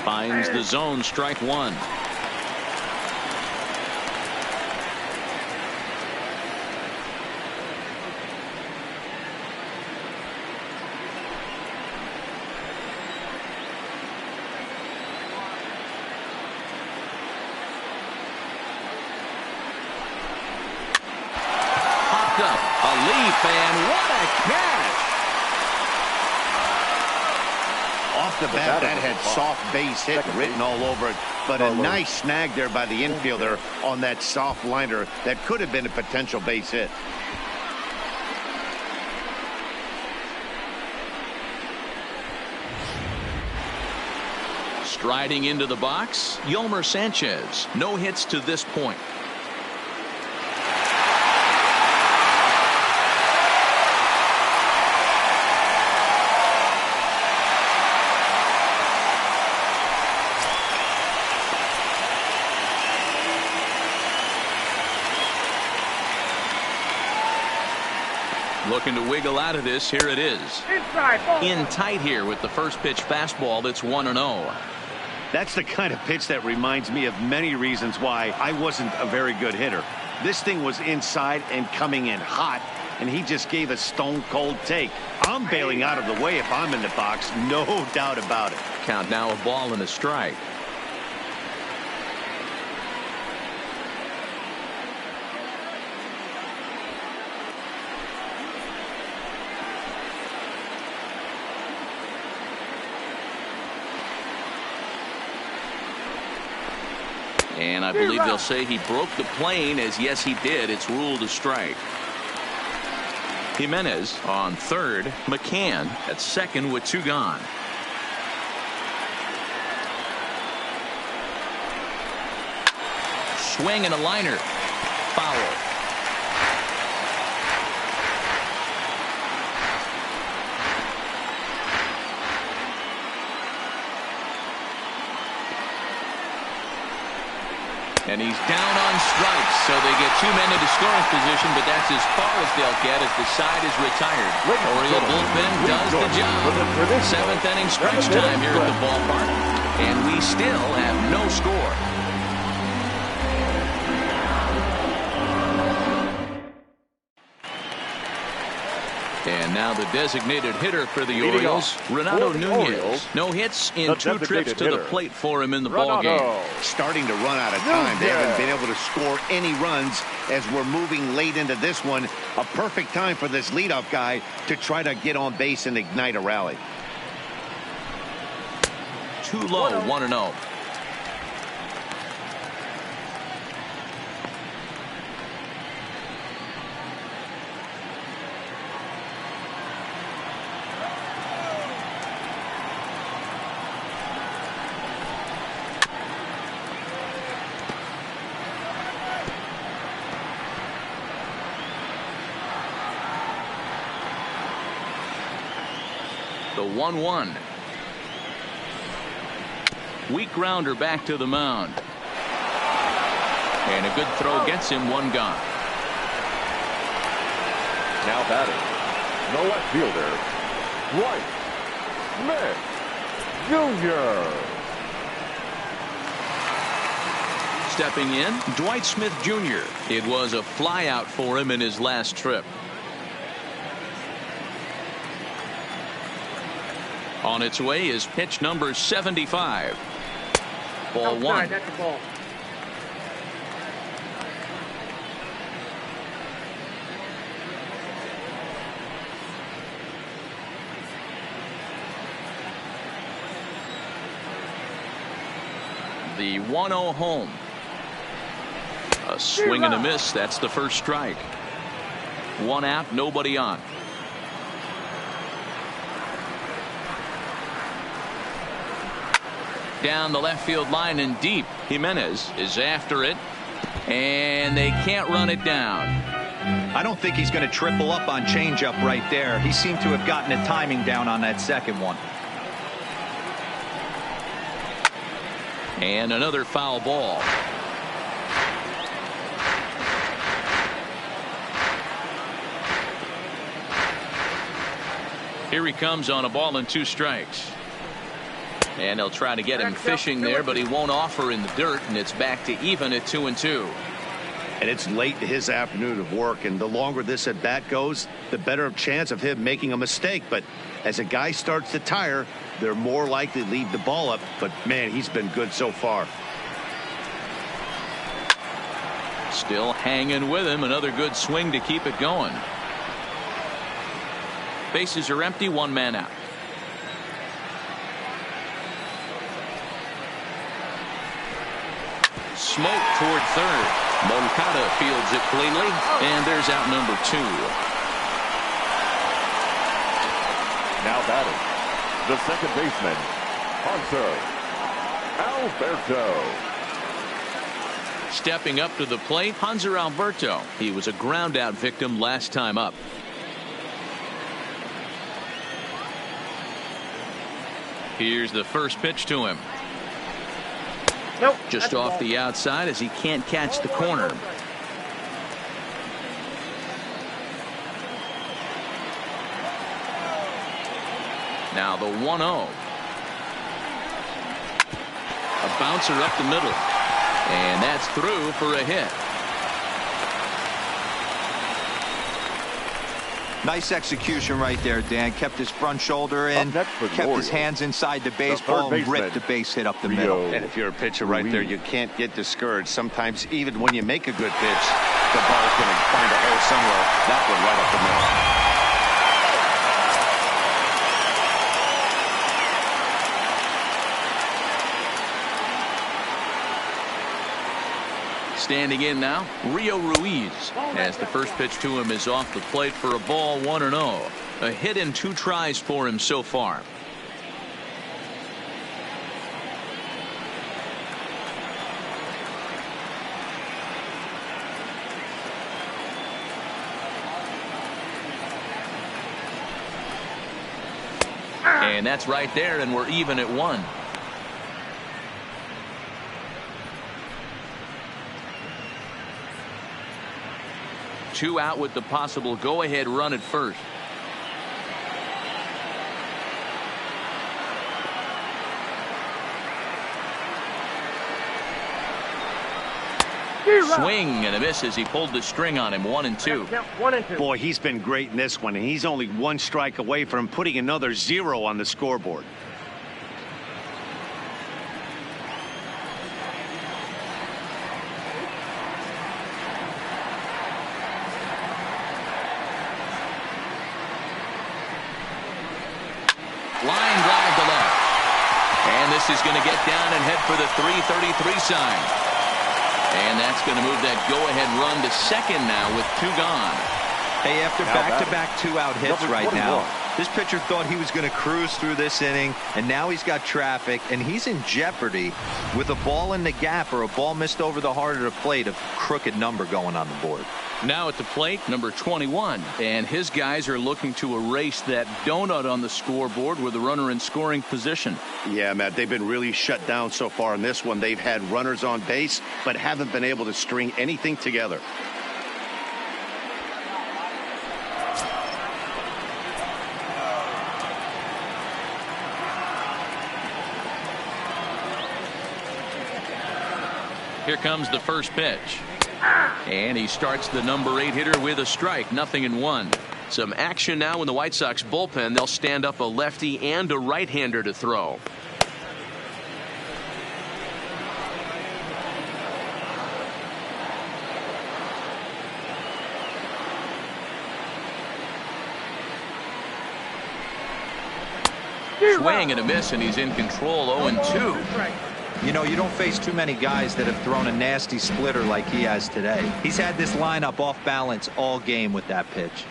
Finds the zone, strike one. And what a catch! Off the bat, that had soft base hit written all over it, but a nice snag there by the infielder on that soft liner that could have been a potential base hit. Striding into the box, Yolmer Sanchez. No hits to this point. Looking to wiggle out of this. Here it is. In tight here with the first pitch fastball. That's 1-0. That's the kind of pitch that reminds me of many reasons why I wasn't a very good hitter. This thing was inside and coming in hot, and he just gave a stone cold take. I'm bailing out of the way if I'm in the box, no doubt about it. Count now, a ball and a strike. And I believe they'll say he broke the plane, as yes he did. It's ruled a strike. Jimenez on third. McCann at second with two gone. Swing and a liner. Foul. And he's down on strikes, so they get two men into scoring position, but that's as far as they'll get as the side is retired. Oriole bullpen does the job. Seventh inning stretch time here at the ballpark, and we still have no score. And now the designated hitter for the Orioles, Renato Nunez. No hits in two trips to the plate for him in the ballgame. Starting to run out of time. They haven't been able to score any runs as we're moving late into this one. A perfect time for this leadoff guy to try to get on base and ignite a rally. Too low, 1-0. The 1-1. Weak grounder back to the mound. And a good throw gets him one gone. Now batting, the left fielder, Dwight Smith Jr. Stepping in, Dwight Smith Jr. It was a flyout for him in his last trip. On its way is pitch number 75. Ball one. That's the ball. The 1-0 home. A swing and a miss. That's the first strike. One out, nobody on. Down the left field line and deep. Jimenez is after it, and they can't run it down. I don't think he's going to triple up on changeup right there. He seemed to have gotten the timing down on that second one. And another foul ball. Here he comes on a ball and 2 strikes. And they'll try to get him fishing there, but he won't offer in the dirt, and it's back to even at 2-2. And it's late in his afternoon of work, and the longer this at bat goes, the better chance of him making a mistake. But as a guy starts to tire, they're more likely to leave the ball up. But man, he's been good so far. Still hanging with him. Another good swing to keep it going. Bases are empty, 1 man out. Smoke toward third. Moncada fields it cleanly, and there's out number 2. Now batting, the second baseman, Hanser Alberto. Stepping up to the plate, Hanser Alberto. He was a ground out victim last time up. Here's the first pitch to him. Nope. Just off the outside as he can't catch the corner. Now the 1-0. A bouncer up the middle. And that's through for a hit. Nice execution right there, Dan. Kept his front shoulder in, kept his hands inside the baseball, and ripped the base hit up the middle. And if you're a pitcher right there, you can't get discouraged. Sometimes even when you make a good pitch, the ball's going to find a hole somewhere. That one right up the middle. Standing in now, Rio Ruiz, as the first pitch to him is off the plate for a ball, 1-0. A hit in 2 tries for him so far. And that's right there, and we're even at 1. Two out with the possible go-ahead run at first. Swing and a miss as he pulled the string on him. 1-2. 1-2. Boy, he's been great in this one, and he's only 1 strike away from putting another 0 on the scoreboard. Line drive to left. And this is going to get down and head for the 333 sign. And that's going to move that go-ahead run to second now with 2 gone. Hey, after back-to-back 2-out hits right now, This pitcher thought he was going to cruise through this inning, and now he's got traffic, and he's in jeopardy with a ball in the gap or a ball missed over the heart of the plate, a crooked number going on the board. Now at the plate, number 21, and his guys are looking to erase that donut on the scoreboard with a runner in scoring position. Yeah, Matt, they've been really shut down so far in this one. They've had runners on base, but haven't been able to string anything together. Here comes the first pitch. And he starts the number 8 hitter with a strike, 0-1. Some action now in the White Sox bullpen. They'll stand up a lefty and a right-hander to throw. Swing and a miss, and he's in control. 0-2. You know, you don't face too many guys that have thrown a nasty splitter like he has today. He's had this lineup off balance all game with that pitch.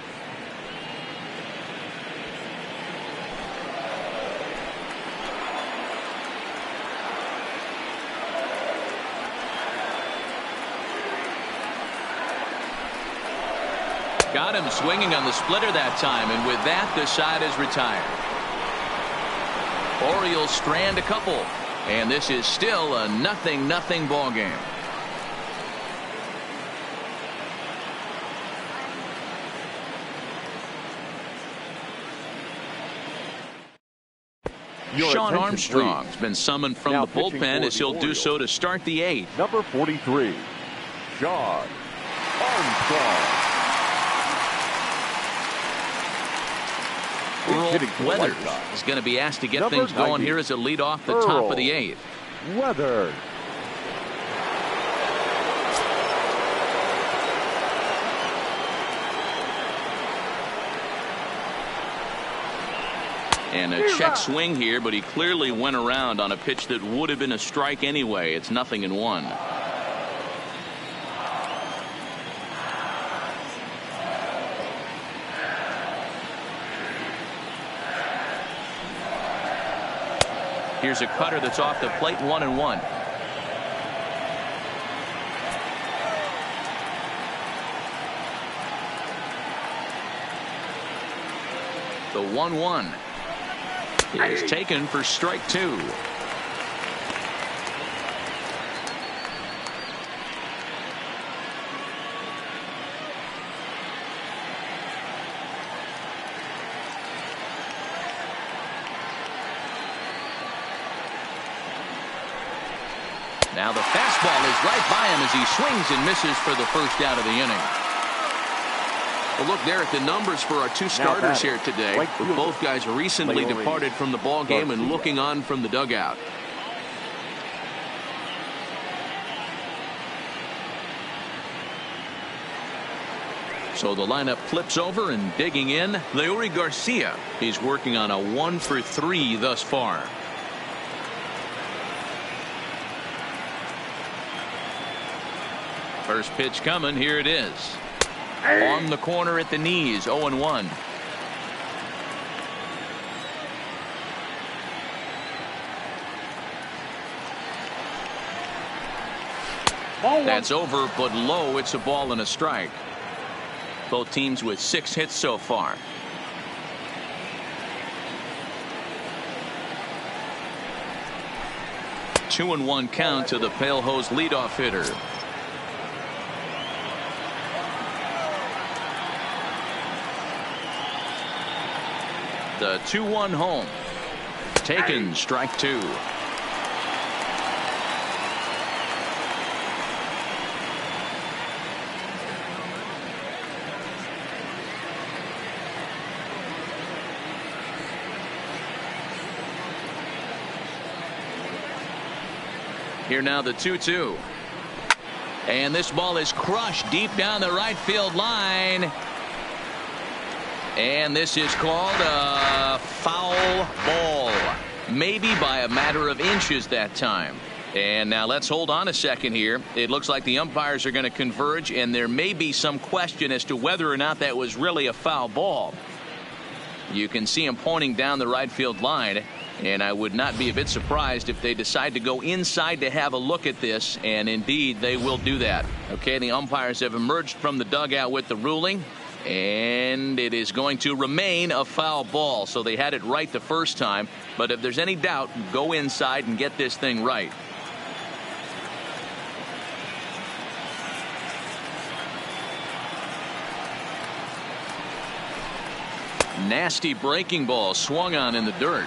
Got him swinging on the splitter that time, and with that, the side is retired. Orioles strand a couple. And this is still a 0-0 ball game. Sean Armstrong's been summoned from the bullpen as he'll do so to start the 8th. Number 43, Sean Armstrong. Earl Weathers is going to be asked to get things going here as a lead off the top of the 8th. Weathers. And a check swing here, but he clearly went around on a pitch that would have been a strike anyway. It's 0-1. Here's a cutter that's off the plate, 1-1. The 1-1 is taken for strike 2. Now the fastball is right by him as he swings and misses for the first out of the inning. Well, look there at the numbers for our two starters here today. Both guys recently departed from the ball game and looking on from the dugout. So the lineup flips over, and digging in, Leury Garcia. He's working on a 1-for-3 thus far. First pitch coming. Here it is. On the corner at the knees. 0-1. That's over, but low. It's a ball and a strike. Both teams with 6 hits so far. Two and 1 count to the Pale Hose leadoff hitter. The 2-1 home. Taken, strike 2. Here now the 2-2. And this ball is crushed deep down the right field line. And this is called a foul ball. Maybe by a matter of inches that time. And now let's hold on a second here. It looks like the umpires are going to converge, and there may be some question as to whether or not that was really a foul ball. You can see him pointing down the right field line, and I would not be a bit surprised if they decide to go inside to have a look at this, and indeed they will do that. Okay, the umpires have emerged from the dugout with the ruling, and it is going to remain a foul ball. So they had it right the first time, but if there's any doubt, go inside and get this thing right. Nasty breaking ball swung on in the dirt.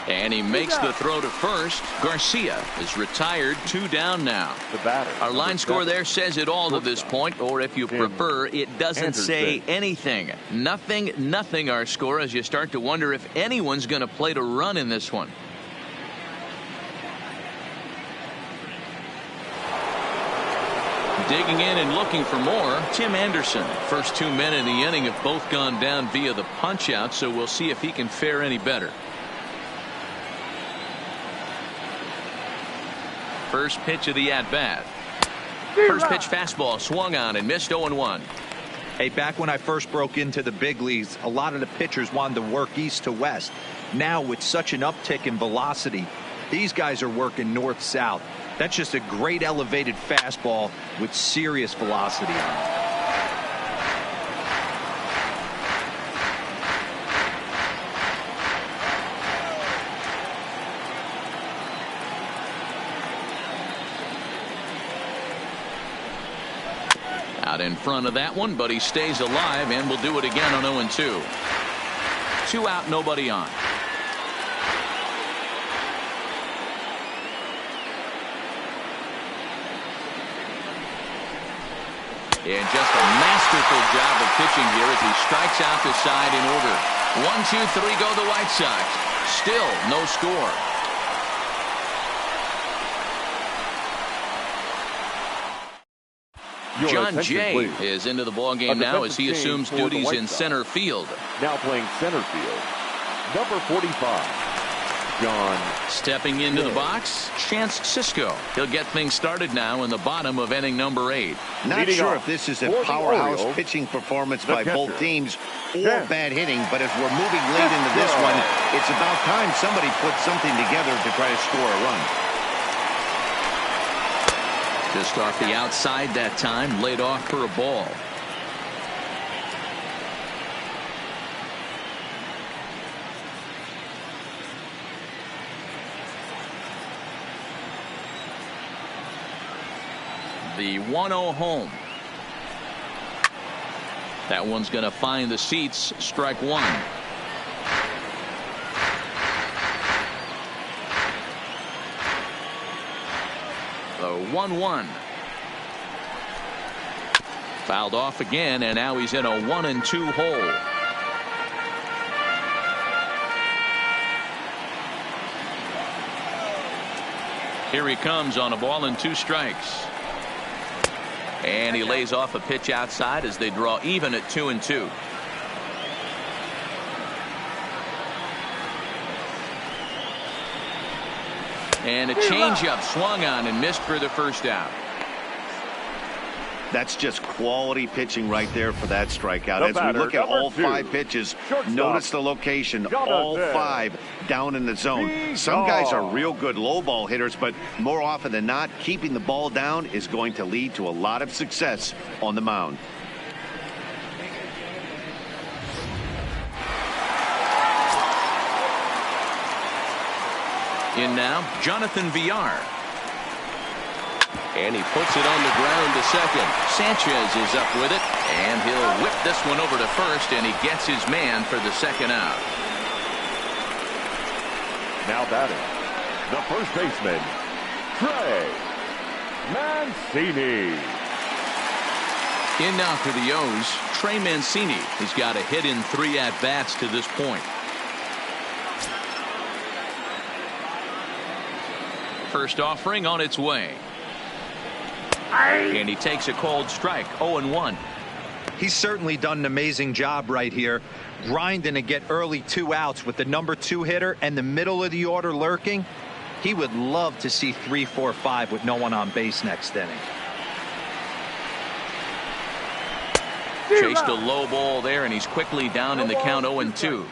And he makes the throw to first. Garcia is retired, 2 down now. The batter. Our line score there says it all to this point, or if you prefer, it doesn't say anything. Nothing our score, as you start to wonder if anyone's going to play to run in this one. Digging in and looking for more, Tim Anderson. First 2 men in the inning have both gone down via the punch out, so we'll see if he can fare any better. First pitch of the at-bat. First pitch fastball swung on and missed 0-1. Hey, back when I first broke into the big leagues, a lot of the pitchers wanted to work east to west. Now with such an uptick in velocity, these guys are working north-south. That's just a great elevated fastball with serious velocity on it. Out in front of that one, but he stays alive and will do it again on 0-2. 2 out, nobody on. And just a masterful job of pitching here as he strikes out the side in order. 1, 2, 3 go the White Sox. Still no score. John Jay is into the ballgame now as he assumes duties in center field. Now playing center field, number 45. John. Stepping into the box, Chance Sisco. He'll get things started now in the bottom of inning number 8. Not sure if this is a powerhouse pitching performance by both teams or bad hitting, but as we're moving late into this one, it's about time somebody puts something together to try to score a run. Just off the outside that time, laid off for a ball. The 1-0 home. That one's going to find the seats. Strike 1. The 1-1. Fouled off again, and now he's in a 1-2 hole. Here he comes on a ball and 2 strikes. And he lays off a pitch outside as they draw even at 2-2. And a changeup swung on and missed for the first out. That's just quality pitching right there for that strikeout. As we look at all 5 pitches, notice the location, all 5 down in the zone. Some guys are real good low ball hitters, but more often than not, keeping the ball down is going to lead to a lot of success on the mound. In now, Jonathan Villar. And he puts it on the ground to second. Sanchez is up with it, and he'll whip this one over to first, and he gets his man for the second out. Now batting, the first baseman, Trey Mancini. In now for the O's, Trey Mancini has got a hit in 3 at-bats to this point. First offering on its way. And he takes a cold strike. 0-1. He's certainly done an amazing job right here, grinding to get early 2 outs with the number 2 hitter and the middle of the order lurking. He would love to see 3, 4, 5 with no one on base next inning. Chased a low ball there, and he's quickly down in the count 0-2.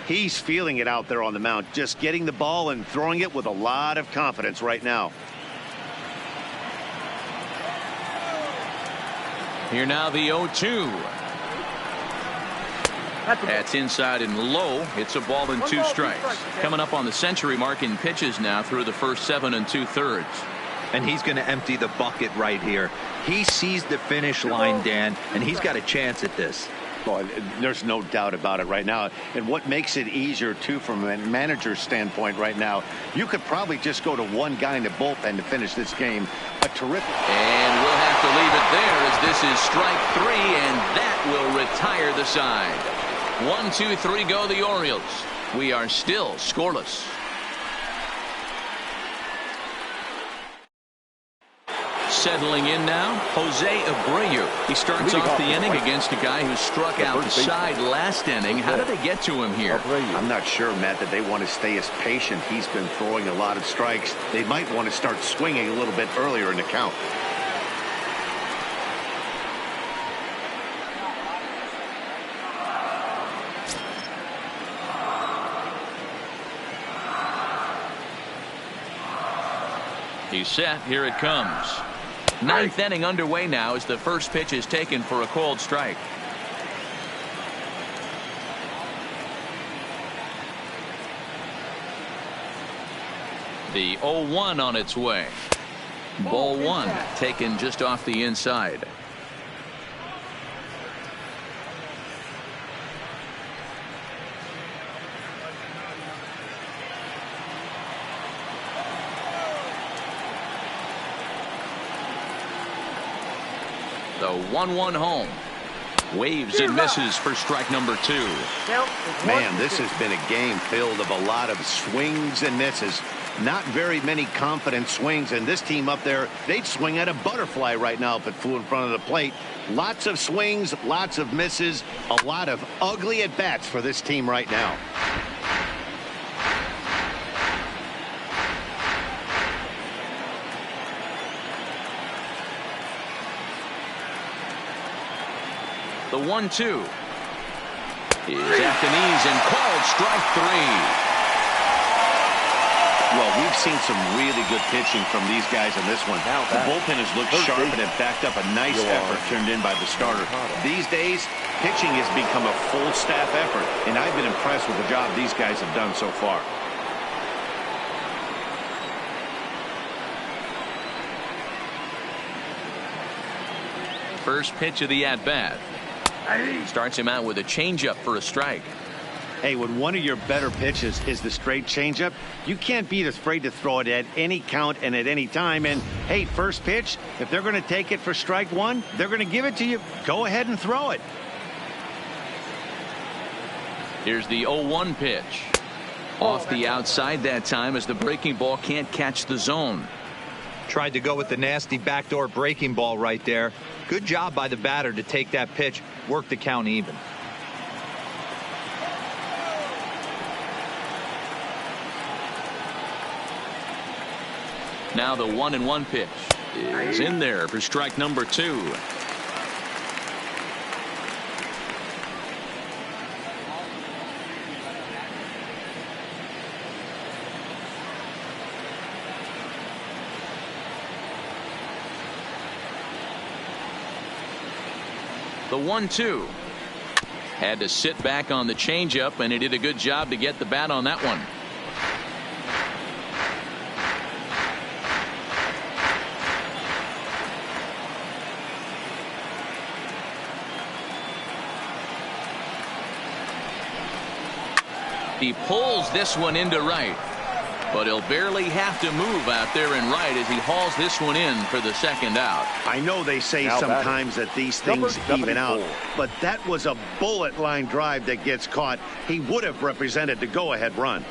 He's feeling it out there on the mound, just getting the ball and throwing it with a lot of confidence right now. Here now the 0-2. That's inside and low. It's a ball and 2 strikes. Coming up on the century mark in pitches now through the first 7 2/3. And he's going to empty the bucket right here. He sees the finish line, Dan, and he's got a chance at this. Well, there's no doubt about it right now. And what makes it easier, too, from a manager's standpoint right now, you could probably just go to one guy in the bullpen to finish this game. A terrific. And we'll have to leave it there as this is strike 3, and that will retire the side. 1, 2, 3 go the Orioles. We are still scoreless. Settling in now, Jose Abreu. He starts off the inning against a guy who struck out the side last inning. How did they get to him here? I'm not sure, Matt, that they want to stay as patient. He's been throwing a lot of strikes. They might want to start swinging a little bit earlier in the count. He's set. Here it comes. Ninth inning underway now as the first pitch is taken for a called strike. The 0-1 on its way. Ball 1 taken just off the inside. The 1-1 home. Waves and misses for strike number 2. Man, this has been a game filled of a lot of swings and misses. Not very many confident swings, and this team up there, they'd swing at a butterfly right now if it flew in front of the plate. Lots of swings, lots of misses, a lot of ugly at-bats for this team right now. The 1-2 is at the knees and called strike 3. Well, we've seen some really good pitching from these guys in this one. The bullpen has looked sharp and have backed up a nice effort turned in by the starter. These days, pitching has become a full staff effort, and I've been impressed with the job these guys have done so far. First pitch of the at-bat. Starts him out with a changeup for a strike. Hey, when one of your better pitches is the straight changeup, you can't be afraid to throw it at any count and at any time. And, hey, first pitch, if they're going to take it for strike 1, they're going to give it to you. Go ahead and throw it. Here's the 0-1 pitch. Off the outside that time as the breaking ball can't catch the zone. Tried to go with the nasty backdoor breaking ball right there. Good job by the batter to take that pitch, work the count even. Now the 1-1 pitch is in there for strike number 2. The 1-2 had to sit back on the changeup, and he did a good job to get the bat on that one. He pulls this one into right, but he'll barely have to move out there in right as he hauls this one in for the second out. I know they say sometimes that these things even out, but that was a bullet line drive that gets caught. He would have represented the go-ahead run.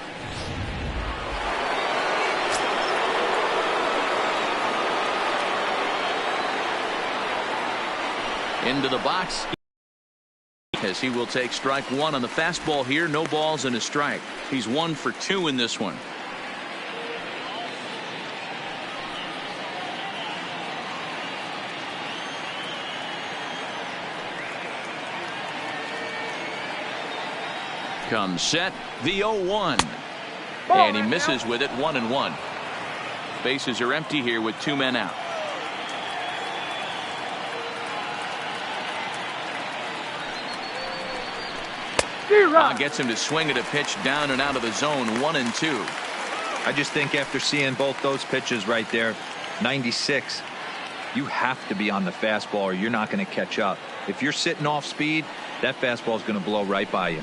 Into the box as he will take strike 1 on the fastball here. No balls and a strike. He's 1 for 2 in this one. Comes set, the 0-1. And he misses with it, 1-1. Bases are empty here with 2 men out. Gets him to swing at a pitch down and out of the zone, 1-2. I just think after seeing both those pitches right there, 96, you have to be on the fastball or you're not going to catch up. If you're sitting off speed, that fastball is going to blow right by you.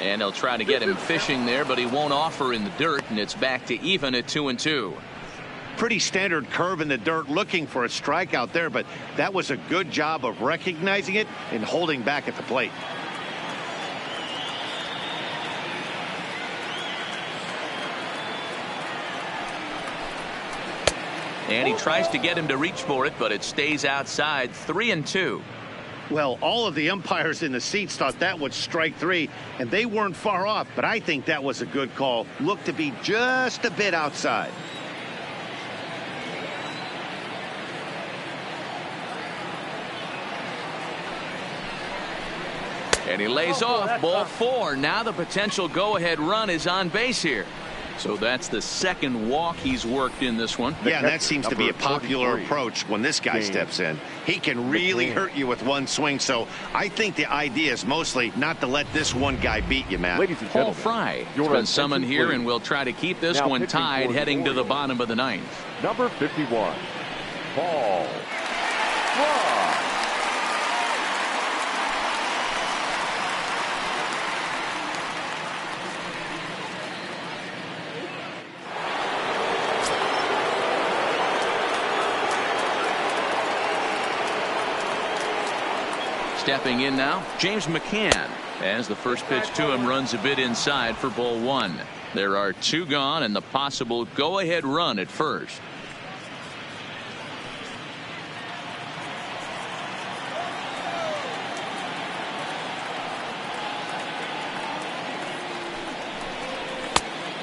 And they'll try to get him fishing there, but he won't offer in the dirt, and it's back to even at 2-2. Pretty standard curve in the dirt, looking for a strikeout there, but that was a good job of recognizing it and holding back at the plate. And he tries to get him to reach for it, but it stays outside, 3-2. Well, all of the umpires in the seats thought that was strike 3, and they weren't far off, but I think that was a good call. Looked to be just a bit outside. And he lays off, ball 4. Now the potential go-ahead run is on base here. So that's the second walk he's worked in this one. Yeah, that seems to be a popular approach when this guy steps in. He can really hurt you with one swing, so I think the idea is mostly not to let this one guy beat you, Matt. Ladies and Paul gentlemen, Fry has been summoned here, and we'll try to keep this one tied heading to the bottom of the 9th. Number 51, Paul Fry. Stepping in now, James McCann, as the first pitch to him runs a bit inside for ball 1. There are 2 gone and the possible go-ahead run at first.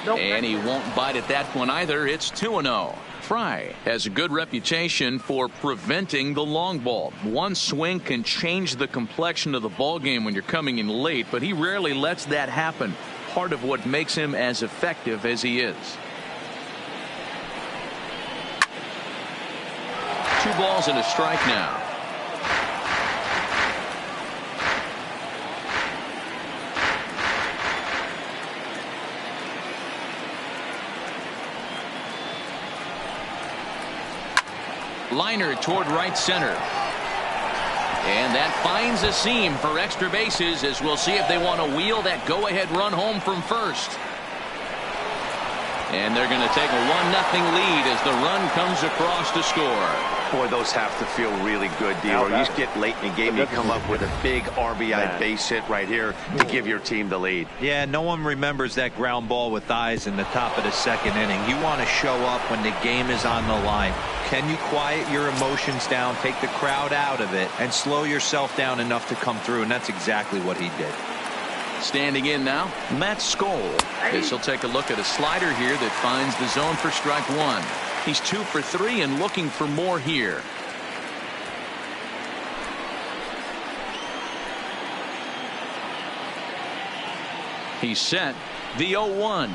And he won't bite at that one either. It's 2-0. Fry has a good reputation for preventing the long ball. One swing can change the complexion of the ball game when you're coming in late, but he rarely lets that happen. Part of what makes him as effective as he is. 2 balls and a strike now. Liner toward right center. And that finds a seam for extra bases, as we'll see if they want to wheel that go-ahead run home from first. And they're going to take a 1-0 lead as the run comes across to score. Boy, those have to feel really good, D'Lo. You get late in the game, you come up with a big RBI base hit right here to give your team the lead. Yeah, no one remembers that ground ball with eyes in the top of the 2nd inning. You want to show up when the game is on the line. Can you quiet your emotions down, take the crowd out of it, and slow yourself down enough to come through? And that's exactly what he did. Standing in now, Matt Skoll. This will take a look at a slider here that finds the zone for strike 1. He's 2 for 3 and looking for more here. He's set, the 0-1.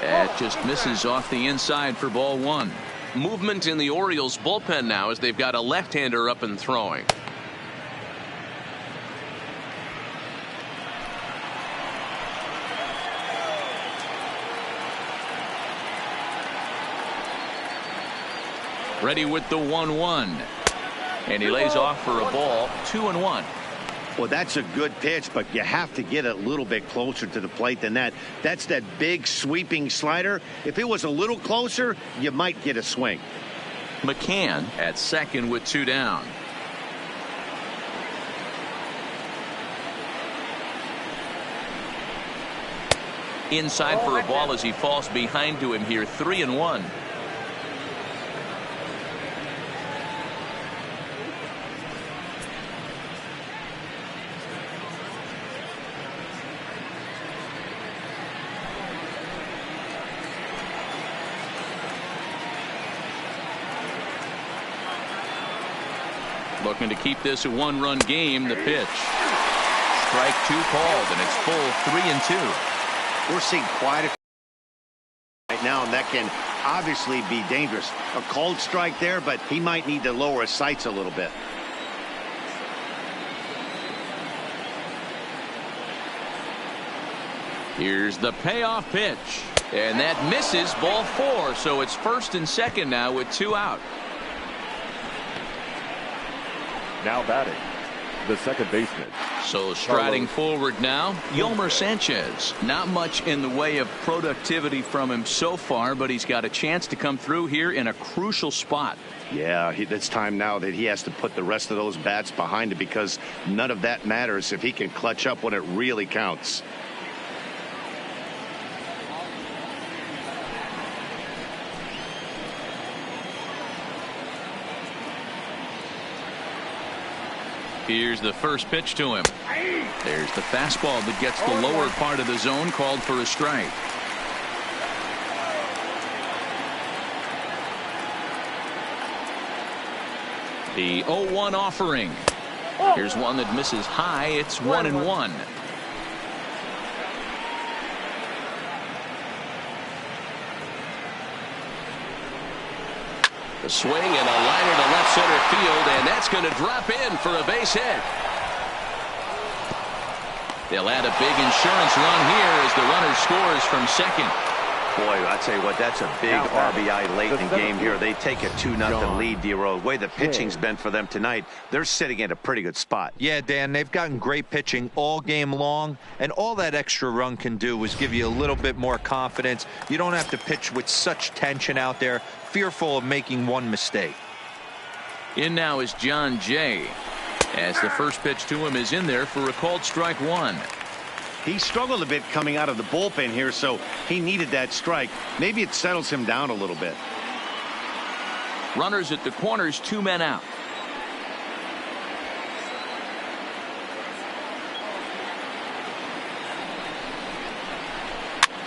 That just misses off the inside for ball 1. Movement in the Orioles bullpen now as they've got a left-hander up and throwing. Ready with the 1-1. And he lays off for a ball, 2-1. Well, that's a good pitch, but you have to get a little bit closer to the plate than that. That's that big sweeping slider. If it was a little closer, you might get a swing. McCann at second with 2 down. Inside for a ball as he falls behind to him here, 3-1. Looking to keep this a 1-run game. The pitch. strike two called, and it's full 3-2. We're seeing quite a right now, and that can obviously be dangerous. A called strike there, but he might need to lower his sights a little bit. Here's the payoff pitch, and that misses, ball 4. So it's first and second now with 2 out. Now batting, the second baseman. So striding forward now, Yolmer Sanchez. Not much in the way of productivity from him so far, but he's got a chance to come through here in a crucial spot. Yeah, it's time now that he has to put the rest of those bats behind him, because none of that matters if he can clutch up when it really counts. Here's the first pitch to him. There's the fastball that gets the lower part of the zone, called for a strike. The 0-1 offering. Here's one that misses high. It's 1-1. The swing and a liner to left center field, and that's going to drop in for a base hit. They'll add a big insurance run here as the runner scores from second. Boy, I tell you what, that's a big RBI late in the game here. They take a 2-0 lead, D-Row. The way the pitching's been for them tonight, they're sitting at a pretty good spot. Yeah, Dan, they've gotten great pitching all game long, and all that extra run can do is give you a little bit more confidence. You don't have to pitch with such tension out there, fearful of making one mistake. In now is John Jay, as the first pitch to him is in there for a called strike 1. He struggled a bit coming out of the bullpen here, so he needed that strike. Maybe it settles him down a little bit. Runners at the corners, 2 men out.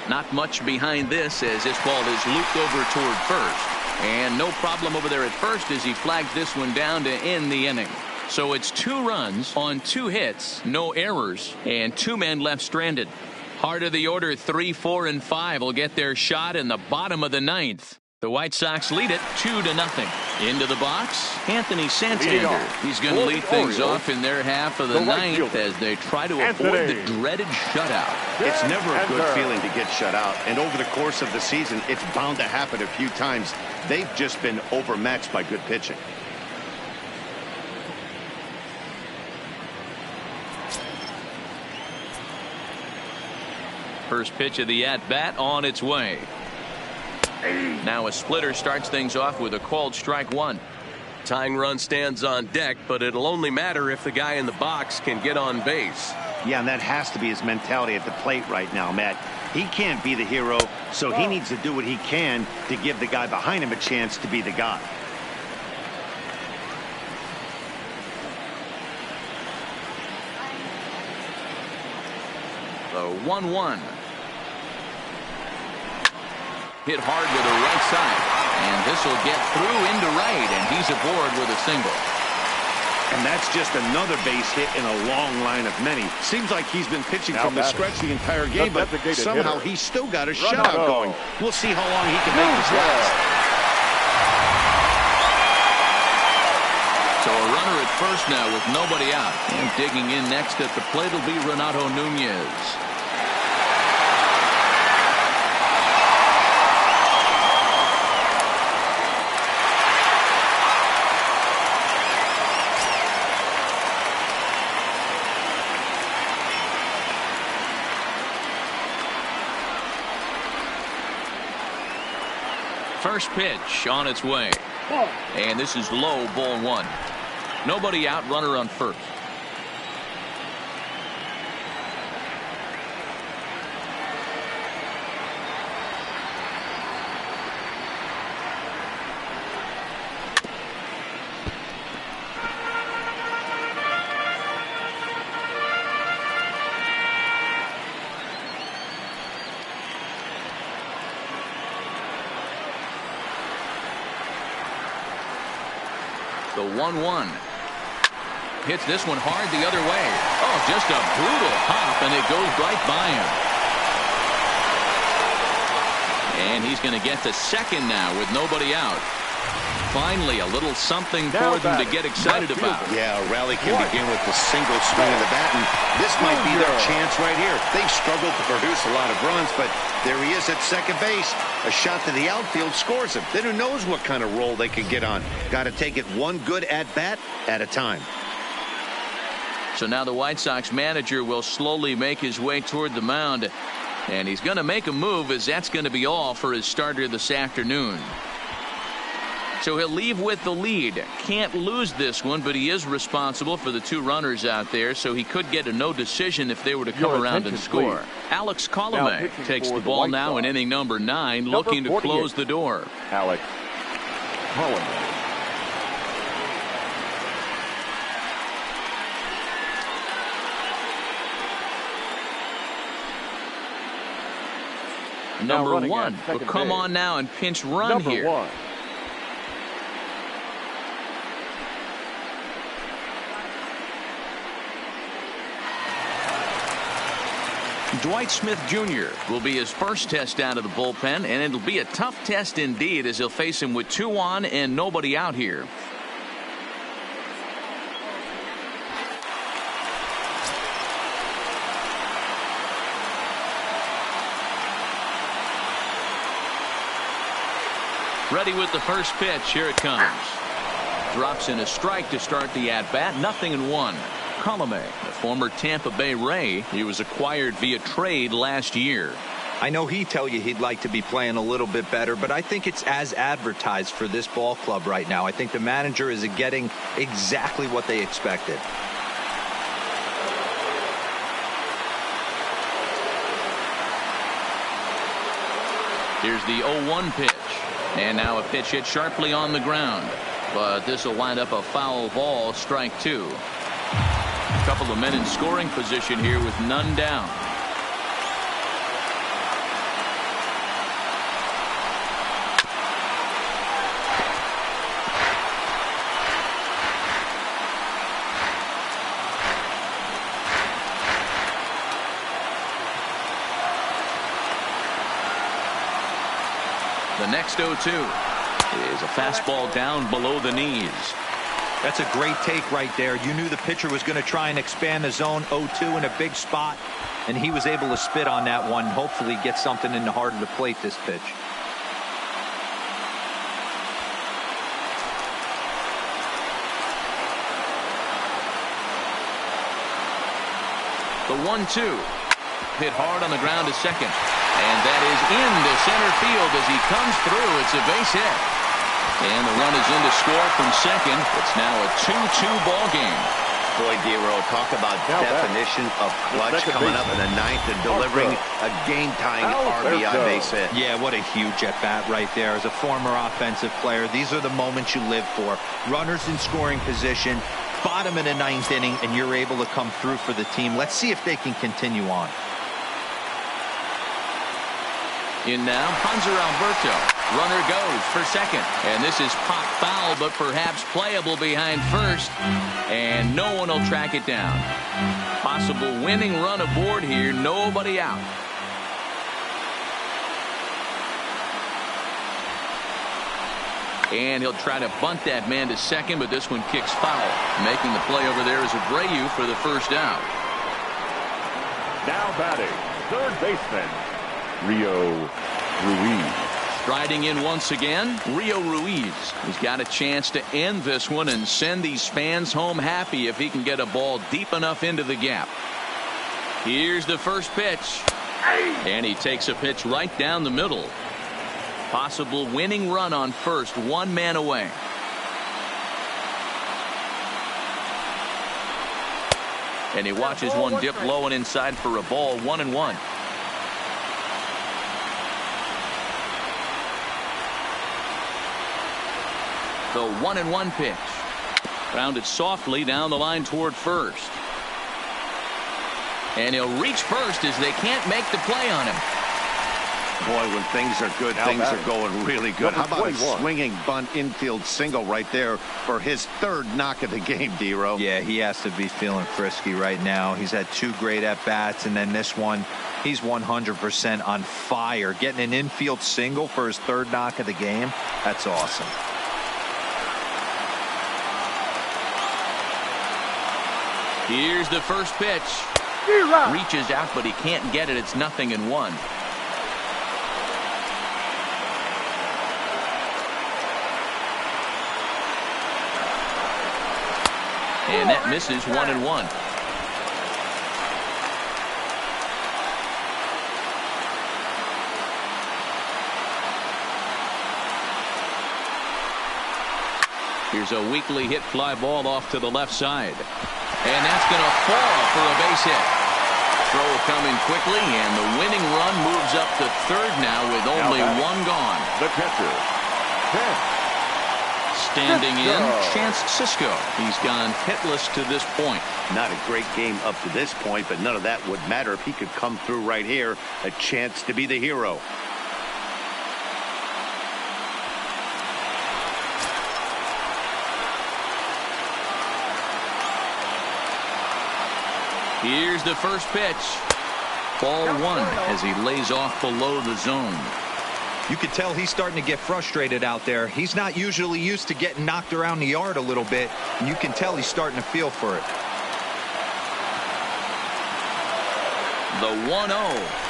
Not much behind this as this ball is looped over toward first. And no problem over there at first as he flags this one down to end the inning. So it's 2 runs on 2 hits, no errors, and 2 men left stranded. Heart of the order, 3, 4, and 5 will get their shot in the bottom of the 9th. The White Sox lead it 2-0. Into the box, Anthony Santander. He's going to lead things off in their half of the 9th as they try to avoid the dreaded shutout. It's never a good feeling to get shut out, and over the course of the season, it's bound to happen a few times. They've just been overmatched by good pitching. First pitch of the at-bat on its way. Now a splitter starts things off with a called strike 1. Tying run stands on deck, but it'll only matter if the guy in the box can get on base. Yeah, and that has to be his mentality at the plate right now, Matt. He can't be the hero, so he needs to do what he can to give the guy behind him a chance to be the guy. The 1-1. Hit hard with the right side, and this will get through into right, and he's aboard with a single. And that's just another base hit in a long line of many. Seems like he's been pitching from the stretch the entire game, but somehow he's still got a shutout going. We'll see how long he can make this last. So a runner at first now with nobody out, and digging in next at the plate will be Renato Nunez. First pitch on its way. And this is low, ball 1. Nobody out, runner on first. The 1-1. hits this one hard the other way. Oh, just a brutal hop, and it goes right by him. And he's going to get to second now with nobody out. Finally, a little something for them to get excited about. Yeah, a rally can begin with the single swing of the bat, and this might be their chance right here. They've struggled to produce a lot of runs, but there he is at second base. A shot to the outfield scores him. Then who knows what kind of roll they can get on. Got to take it one good at-bat at a time. So now the White Sox manager will slowly make his way toward the mound, and he's going to make a move, as that's going to be all for his starter this afternoon. So he'll leave with the lead. Can't lose this one, but he is responsible for the 2 runners out there, so he could get a no decision if they were to come around and score. Please. Alex Colomé takes the ball now in inning number 9, looking to close the door. Alex Colomé. Number 1 will come on now and pinch run here. Number 1. Dwight Smith Jr. will be his first test out of the bullpen, and it'll be a tough test indeed, as he'll face him with 2 on and nobody out here. Ready with the first pitch. Here it comes. Drops in a strike to start the at-bat. 0-1. Colomé, the former Tampa Bay Ray. He was acquired via trade last year. I know he'd tell you he'd like to be playing a little bit better, but I think it's as advertised for this ball club right now. I think the manager is getting exactly what they expected. Here's the 0-1 pitch. And now a pitch hit sharply on the ground. But this will wind up a foul ball, strike 2. A couple of men in scoring position here with none down. The next 0-2 is a fastball down below the knees. That's a great take right there. You knew the pitcher was going to try and expand the zone. 0-2 in a big spot, and he was able to spit on that one. Hopefully get something in the heart of the plate this pitch. The 1-2 hit hard on the ground to second, and that is into center field as he comes through. It's a base hit. And the run is in to score from second. It's now a 2-2 ball game. Boy, Dero, talk about definition of clutch coming up in the 9th and delivering a game-tying RBI base hit. Yeah, what a huge at-bat right there. As a former offensive player, these are the moments you live for. Runners in scoring position, bottom in the 9th inning, and you're able to come through for the team. Let's see if they can continue on. In now, Hanser Alberto. Runner goes for second. And this is pop foul, but perhaps playable behind first. And no one will track it down. Possible winning run aboard here. Nobody out. And he'll try to bunt that man to second, but this one kicks foul. Making the play over there is Abreu for the first out. Now batting, third baseman, Rio Ruiz. Striding in once again, Rio Ruiz. He's got a chance to end this one and send these fans home happy if he can get a ball deep enough into the gap. Here's the first pitch. And he takes a pitch right down the middle. Possible winning run on first, 1 man away. And he watches one dip low and inside for a ball. 1-1. The 1-1 pitch. Grounded softly down the line toward first. And he'll reach first as they can't make the play on him. Boy, when things are good, things are going really good. How about a swinging bunt infield single right there for his third knock of the game, D-Row? Yeah, he has to be feeling frisky right now. He's had 2 great at-bats, and then this one, he's 100% on fire. Getting an infield single for his third knock of the game, that's awesome. Here's the first pitch. Reaches out, but he can't get it. It's 0-1. And that misses 1-1. Here's a weakly hit fly ball off to the left side. And that's going to fall for a base hit. Throw coming quickly, and the winning run moves up to third now with only 1 gone. The catcher, Standing in, Chance Sisco. He's gone hitless to this point. Not a great game up to this point, but none of that would matter if he could come through right here. A chance to be the hero. Here's the first pitch. Ball 1 as he lays off below the zone. You could tell he's starting to get frustrated out there. He's not usually used to getting knocked around the yard a little bit, and you can tell he's starting to feel for it. The 1-0,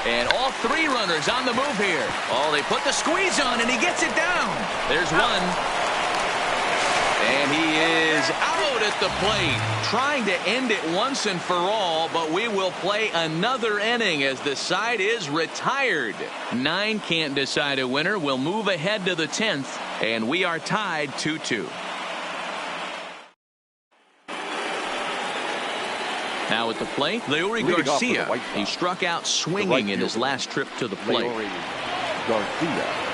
and all 3 runners on the move here. Oh, they put the squeeze on, and he gets it down. There's one. And he is out at the plate, trying to end it once and for all, but we will play another inning as the side is retired. 9 can't decide a winner. We'll move ahead to the 10th, and we are tied 2-2. Now at the plate, Leury Garcia. He struck out swinging in his last trip to the plate. Garcia.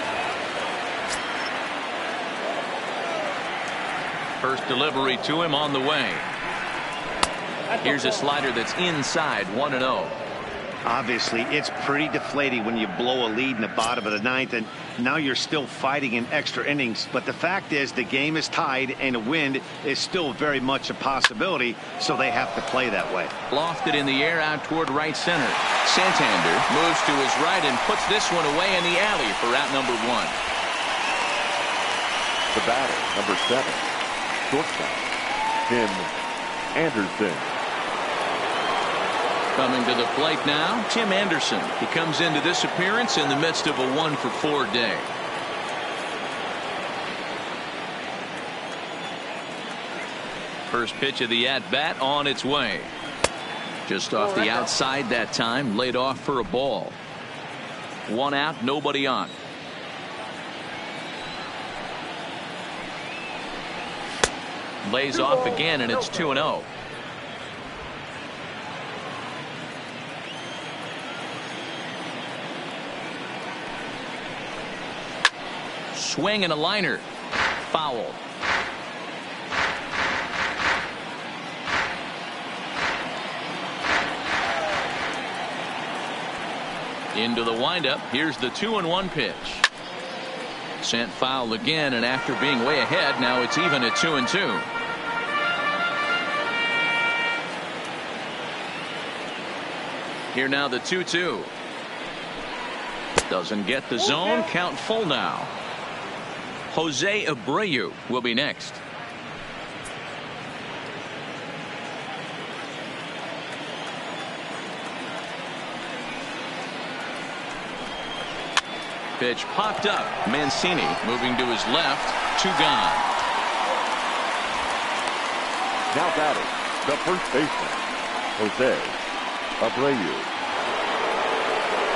First delivery to him on the way. Here's a slider that's inside, 1-0. Obviously, it's pretty deflating when you blow a lead in the bottom of the 9th, and now you're still fighting in extra innings. But the fact is, the game is tied, and a win is still very much a possibility, so they have to play that way. Lofted in the air out toward right center. Santander moves to his right and puts this one away in the alley for out number 1. The batter, number 7. Shortstop, Tim Anderson. Coming to the plate now, Tim Anderson. He comes into this appearance in the midst of a 1-for-4 day. First pitch of the at-bat on its way. Just off the outside that time, laid off for a ball. 1 out, nobody on. Lays off again, and it's 2-0. Swing and a liner. Foul. Into the windup. Here's the 2-1 pitch. Sent foul again, and after being way ahead, now it's even at 2-2. Here now the 2-2. Doesn't get the zone. Count full now. Jose Abreu will be next. Pitch popped up. Mancini moving to his left. 2 gone. Now batting, the first baseman, Jose Abreu.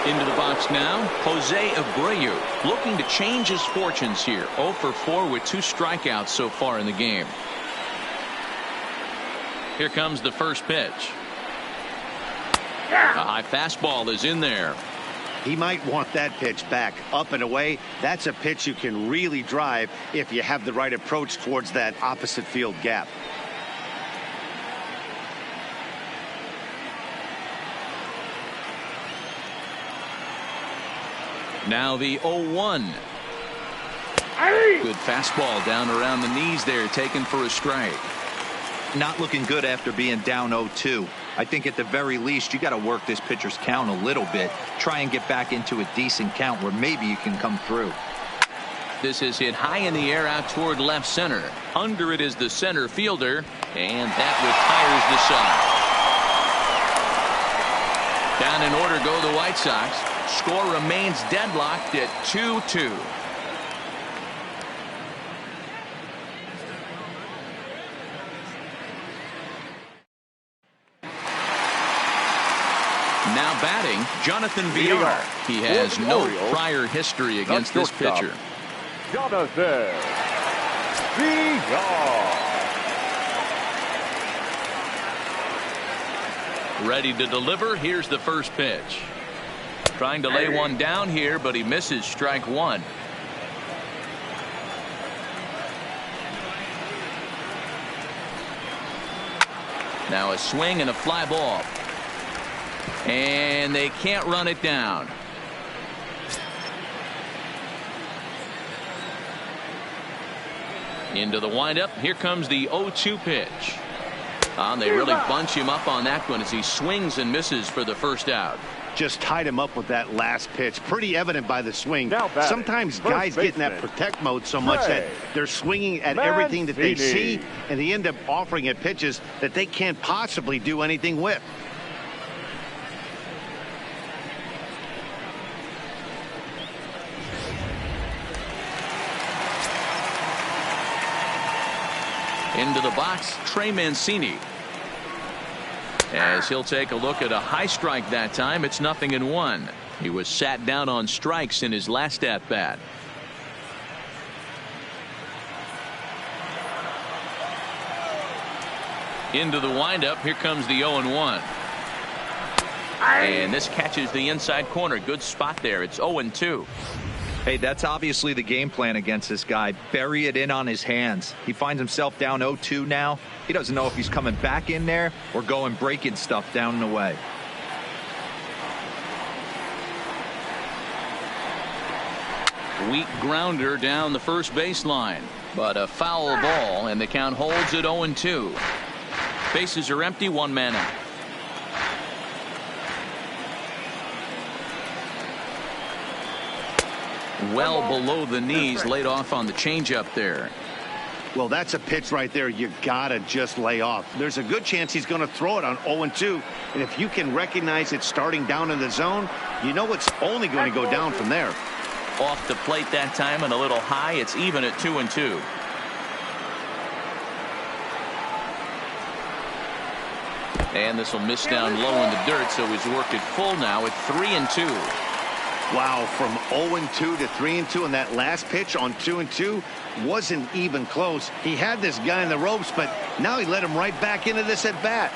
Into the box now, Jose Abreu looking to change his fortunes here. 0-for-4 with 2 strikeouts so far in the game. Here comes the first pitch. A high fastball is in there. He might want that pitch back. Up and away, that's a pitch you can really drive if you have the right approach towards that opposite field gap. Now the 0-1. Good fastball down around the knees there, taken for a strike. Not looking good after being down 0-2. I think at the very least you got to work this pitcher's count a little bit. Try and get back into a decent count where maybe you can come through. This is hit high in the air out toward left center. Under it is the center fielder, and that retires the side. Down in order go the White Sox. Score remains deadlocked at 2-2. Now batting, Jonathan Villar. He has no prior history against this pitcher. Jonathan Villar. Ready to deliver. Here's the first pitch. Trying to lay one down here, but he misses strike one. Now a swing and a fly ball. And they can't run it down. Into the windup. Here comes the 0-2 pitch. They really bunch him up on that one as he swings and misses for the first out. Just tied him up with that last pitch. Pretty evident by the swing. Sometimes guys get in that protect mode so much that they're swinging at everything that they see, and they end up offering it pitches that they can't possibly do anything with. Into the box, Trey Mancini. As he'll take a look at a high strike that time, it's 0-1. He was sat down on strikes in his last at bat. Into the windup, here comes the 0-1. And this catches the inside corner. Good spot there. It's 0-2. Hey, that's obviously the game plan against this guy. Bury it in on his hands. He finds himself down 0-2 now. He doesn't know if he's coming back in there or going breaking stuff down and away. Weak grounder down the first baseline, but a foul ball, and the count holds at 0-2. Bases are empty, one man out. Well below the knees, laid off on the changeup there. Well, that's a pitch right there you gotta just lay off. There's a good chance he's going to throw it on 0-2, and if you can recognize it starting down in the zone, you know it's only going to go down from there. Off the plate that time and a little high. It's even at 2-2. And this will miss down low in the dirt, so he's worked it full now at 3-2. Wow, from 0-2 to 3-2, and that last pitch on 2-2 wasn't even close. He had this guy in the ropes, but now he let him right back into this at bat.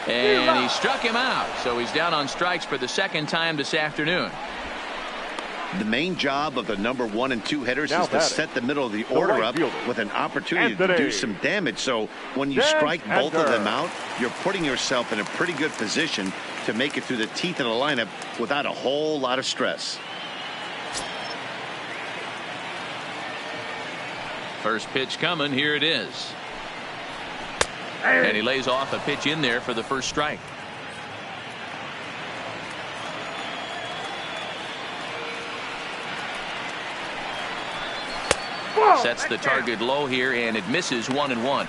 And he struck him out, so he's down on strikes for the second time this afternoon. The main job of the number 1 and 2 hitters is to set the middle of the order up with an opportunity to do some damage. So when you strike both of them out, you're putting yourself in a pretty good position to make it through the teeth of the lineup without a whole lot of stress. First pitch coming. Here it is. And he lays off a pitch in there for the first strike. Sets the target low here, and it misses 1-1.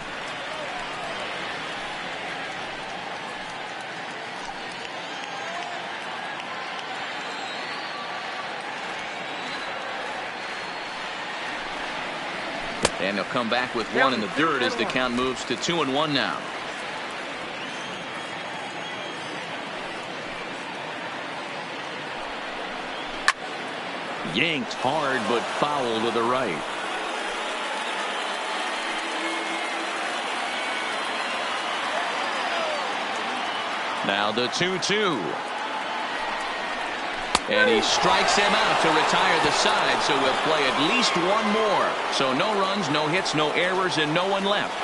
And he'll come back with one in the dirt as the count moves to 2-1 now. Yanked hard, but foul to the right. Now the 2-2. And he strikes him out to retire the side, so we'll play at least one more. So no runs, no hits, no errors, and no one left.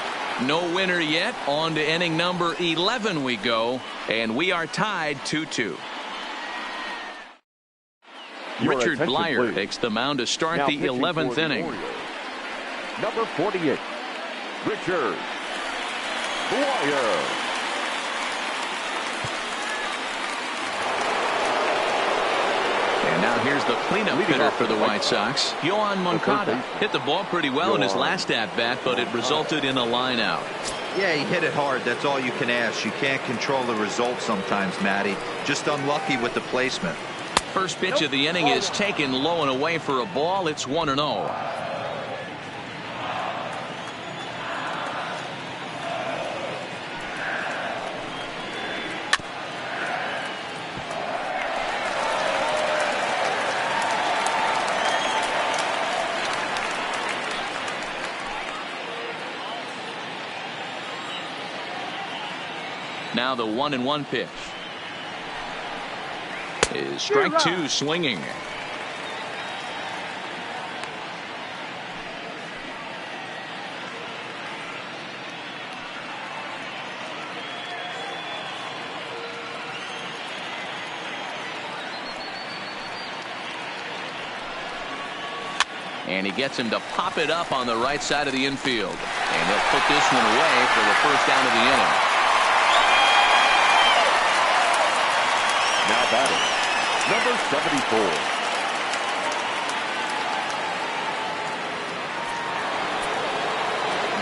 No winner yet. On to inning number 11 we go, and we are tied 2-2. Your Richard attention, Blyer please. takes the mound to start Now the pitching 11th for the inning. Orioles, number 48, Richard Blyer. And now here's the cleanup hitter for the White Sox, Yohan Moncada. Hit the ball pretty well in his last at-bat, but it resulted in a line out. Yeah, he hit it hard. That's all you can ask. You can't control the result sometimes, Matty. Just unlucky with the placement. First pitch of the inning is taken low and away for a ball. It's 1-0. Now the 1-1 pitch is strike two, swinging. And he gets him to pop it up on the right side of the infield. And he'll put this one away for the first down of the inning. Now batting, number 74.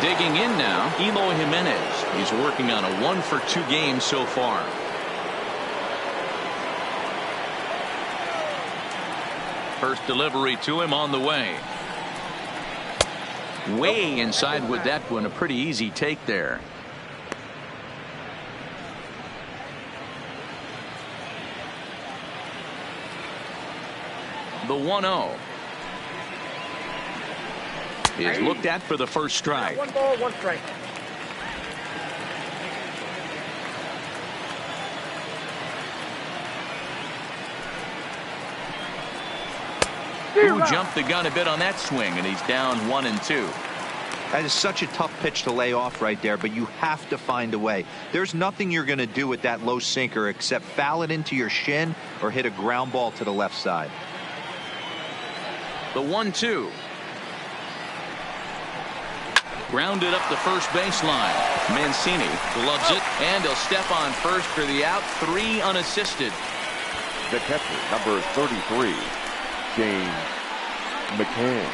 Digging in now, Eloy Jimenez. He's working on a 1-for-2 game so far. First delivery to him on the way. Way inside with that one. A pretty easy take there. The 1-0 is looked at for the first strike. 1 ball, 1 strike. Who jumped the gun a bit on that swing, and he's down 1-2. That is such a tough pitch to lay off right there, but you have to find a way. There's nothing you're going to do with that low sinker except foul it into your shin or hit a ground ball to the left side. The 1-2. Grounded up the first baseline. Mancini gloves it, and he'll step on first for the out. 3 unassisted. The catcher, number 33, James McCann.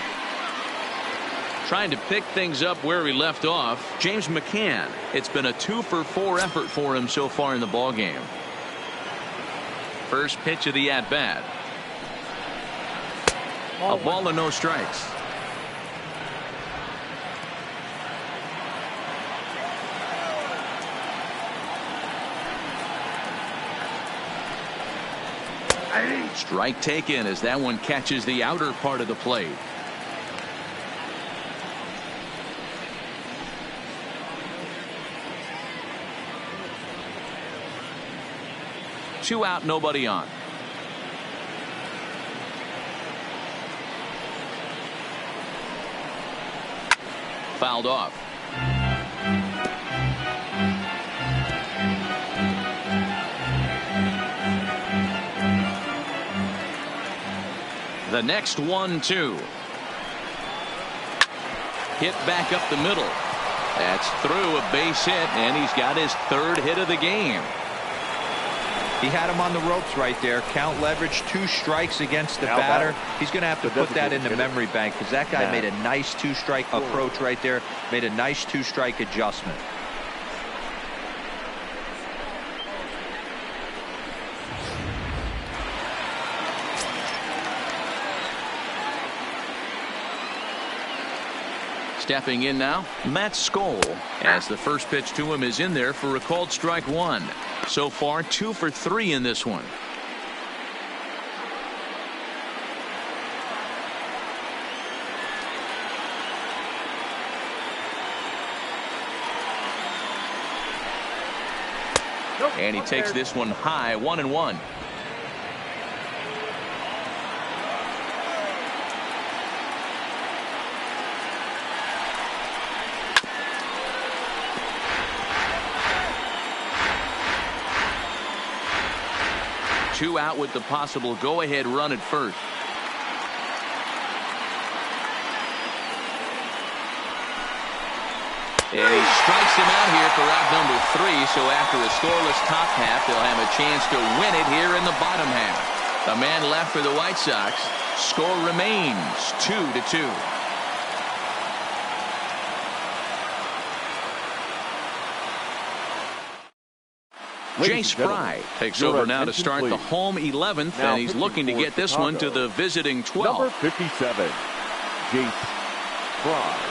Trying to pick things up where he left off, James McCann. It's been a 2-for-4 effort for him so far in the ballgame. First pitch of the at-bat. A ball and no strikes. Strike taken as that one catches the outer part of the plate. Two out, nobody on. Fouled off. The next 1-2. Hit back up the middle. That's through a base hit, and he's got his 3rd hit of the game. He had him on the ropes right there. Count leverage, 2 strikes against the batter. He's going to have to put that in the memory bank because that guy made a nice 2-strike approach right there. Made a nice 2-strike adjustment. Stepping in now, Matt Skoll, as the first pitch to him is in there for a called strike 1. So far 2 for 3 in this one. And he takes this one high, 1-1. Two out with the possible go-ahead run at first. And he strikes him out here for out number 3. So after a scoreless top half, they'll have a chance to win it here in the bottom half. A man left for the White Sox. Score remains 2-2. Jay Spry takes over now to start the home 11th, and he's looking to get this one to the visiting 12th. Number 57, Jay Spry.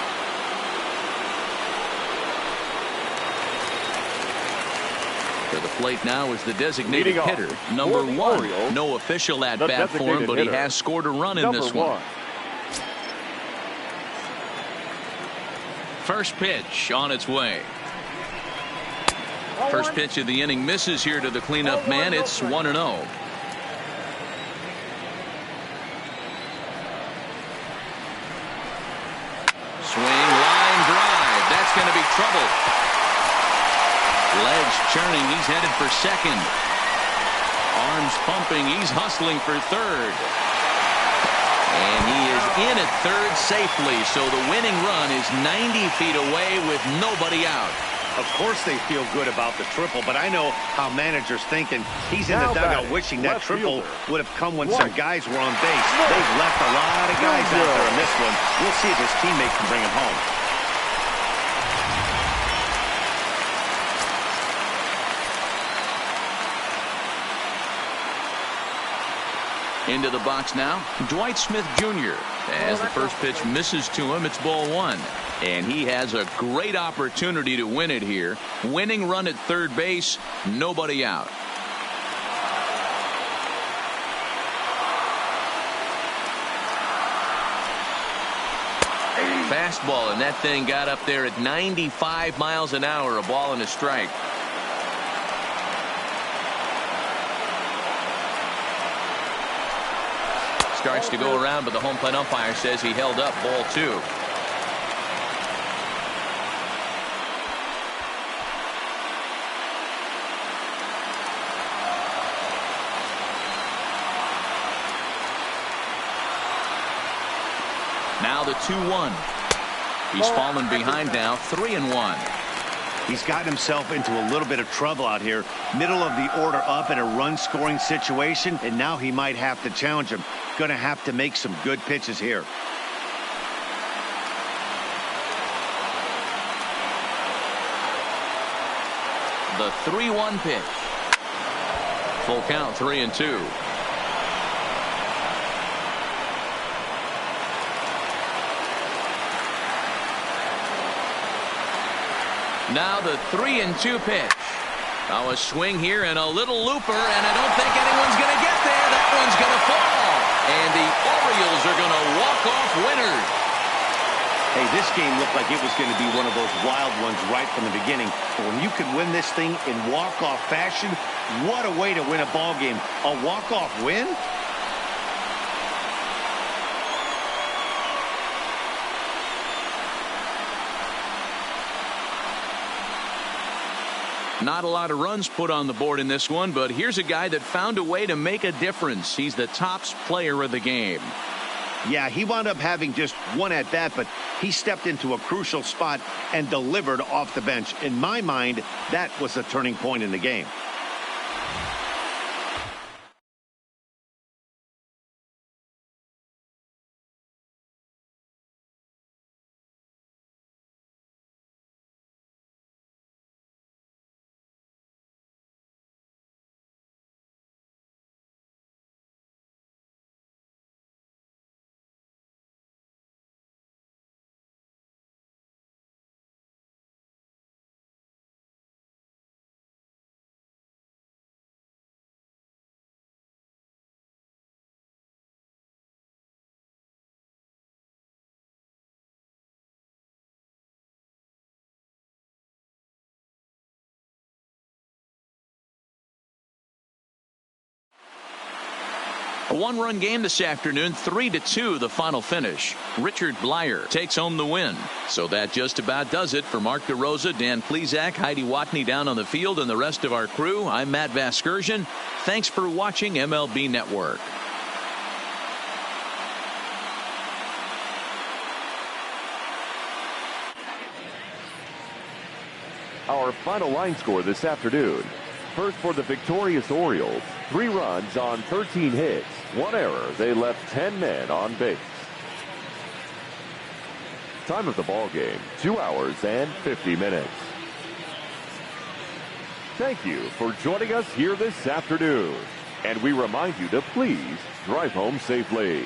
To the plate now is the designated hitter, number 1. Orioles, no official at bat for him, but he has scored a run in this one. First pitch on its way. First pitch of the inning misses here to the cleanup man. It's 1-0. Swing, line drive. That's going to be trouble. Legs churning. He's headed for second. Arms pumping. He's hustling for third. And he is in at third safely. So the winning run is 90 feet away with nobody out. Of course they feel good about the triple, but I know how managers thinking. He's in the dugout wishing that triple would have come when some guys were on base. They've left a lot of guys out there in this one. We'll see if his teammates can bring him home. Into the box now, Dwight Smith Jr. As the first pitch misses to him, it's ball 1. And he has a great opportunity to win it here. Winning run at third base, nobody out. Fastball, and that thing got up there at 95 miles an hour, a ball and a strike. Starts to go around, but the home plate umpire says he held up ball 2. Now the 2-1. He's fallen behind now, 3-1. He's gotten himself into a little bit of trouble out here. Middle of the order up in a run-scoring situation, and now he might have to challenge him. Going to have to make some good pitches here. The 3-1 pitch. Full count, 3-2. Now the 3-2 pitch. Now a swing here and a little looper, and I don't think anyone's going to get there. That one's going to fall. And the Orioles are going to walk off winners. Hey, this game looked like it was going to be one of those wild ones right from the beginning. But when you can win this thing in walk-off fashion, what a way to win a ball game. A walk-off win? Not a lot of runs put on the board in this one, but here's a guy that found a way to make a difference. He's the tops player of the game. Yeah, he wound up having just one at bat, but he stepped into a crucial spot and delivered off the bench. In my mind, that was the turning point in the game. A one-run game this afternoon, 3-2 the final finish. Richard Blyer takes home the win. So that just about does it for Mark DeRosa, Dan Plesac, Heidi Watney down on the field, and the rest of our crew. I'm Matt Vasgersian. Thanks for watching MLB Network. Our final line score this afternoon. First for the victorious Orioles, 3 runs on 13 hits, 1 error. They left 10 men on base. Time of the ball game, 2 hours and 50 minutes. Thank you for joining us here this afternoon. And we remind you to please drive home safely.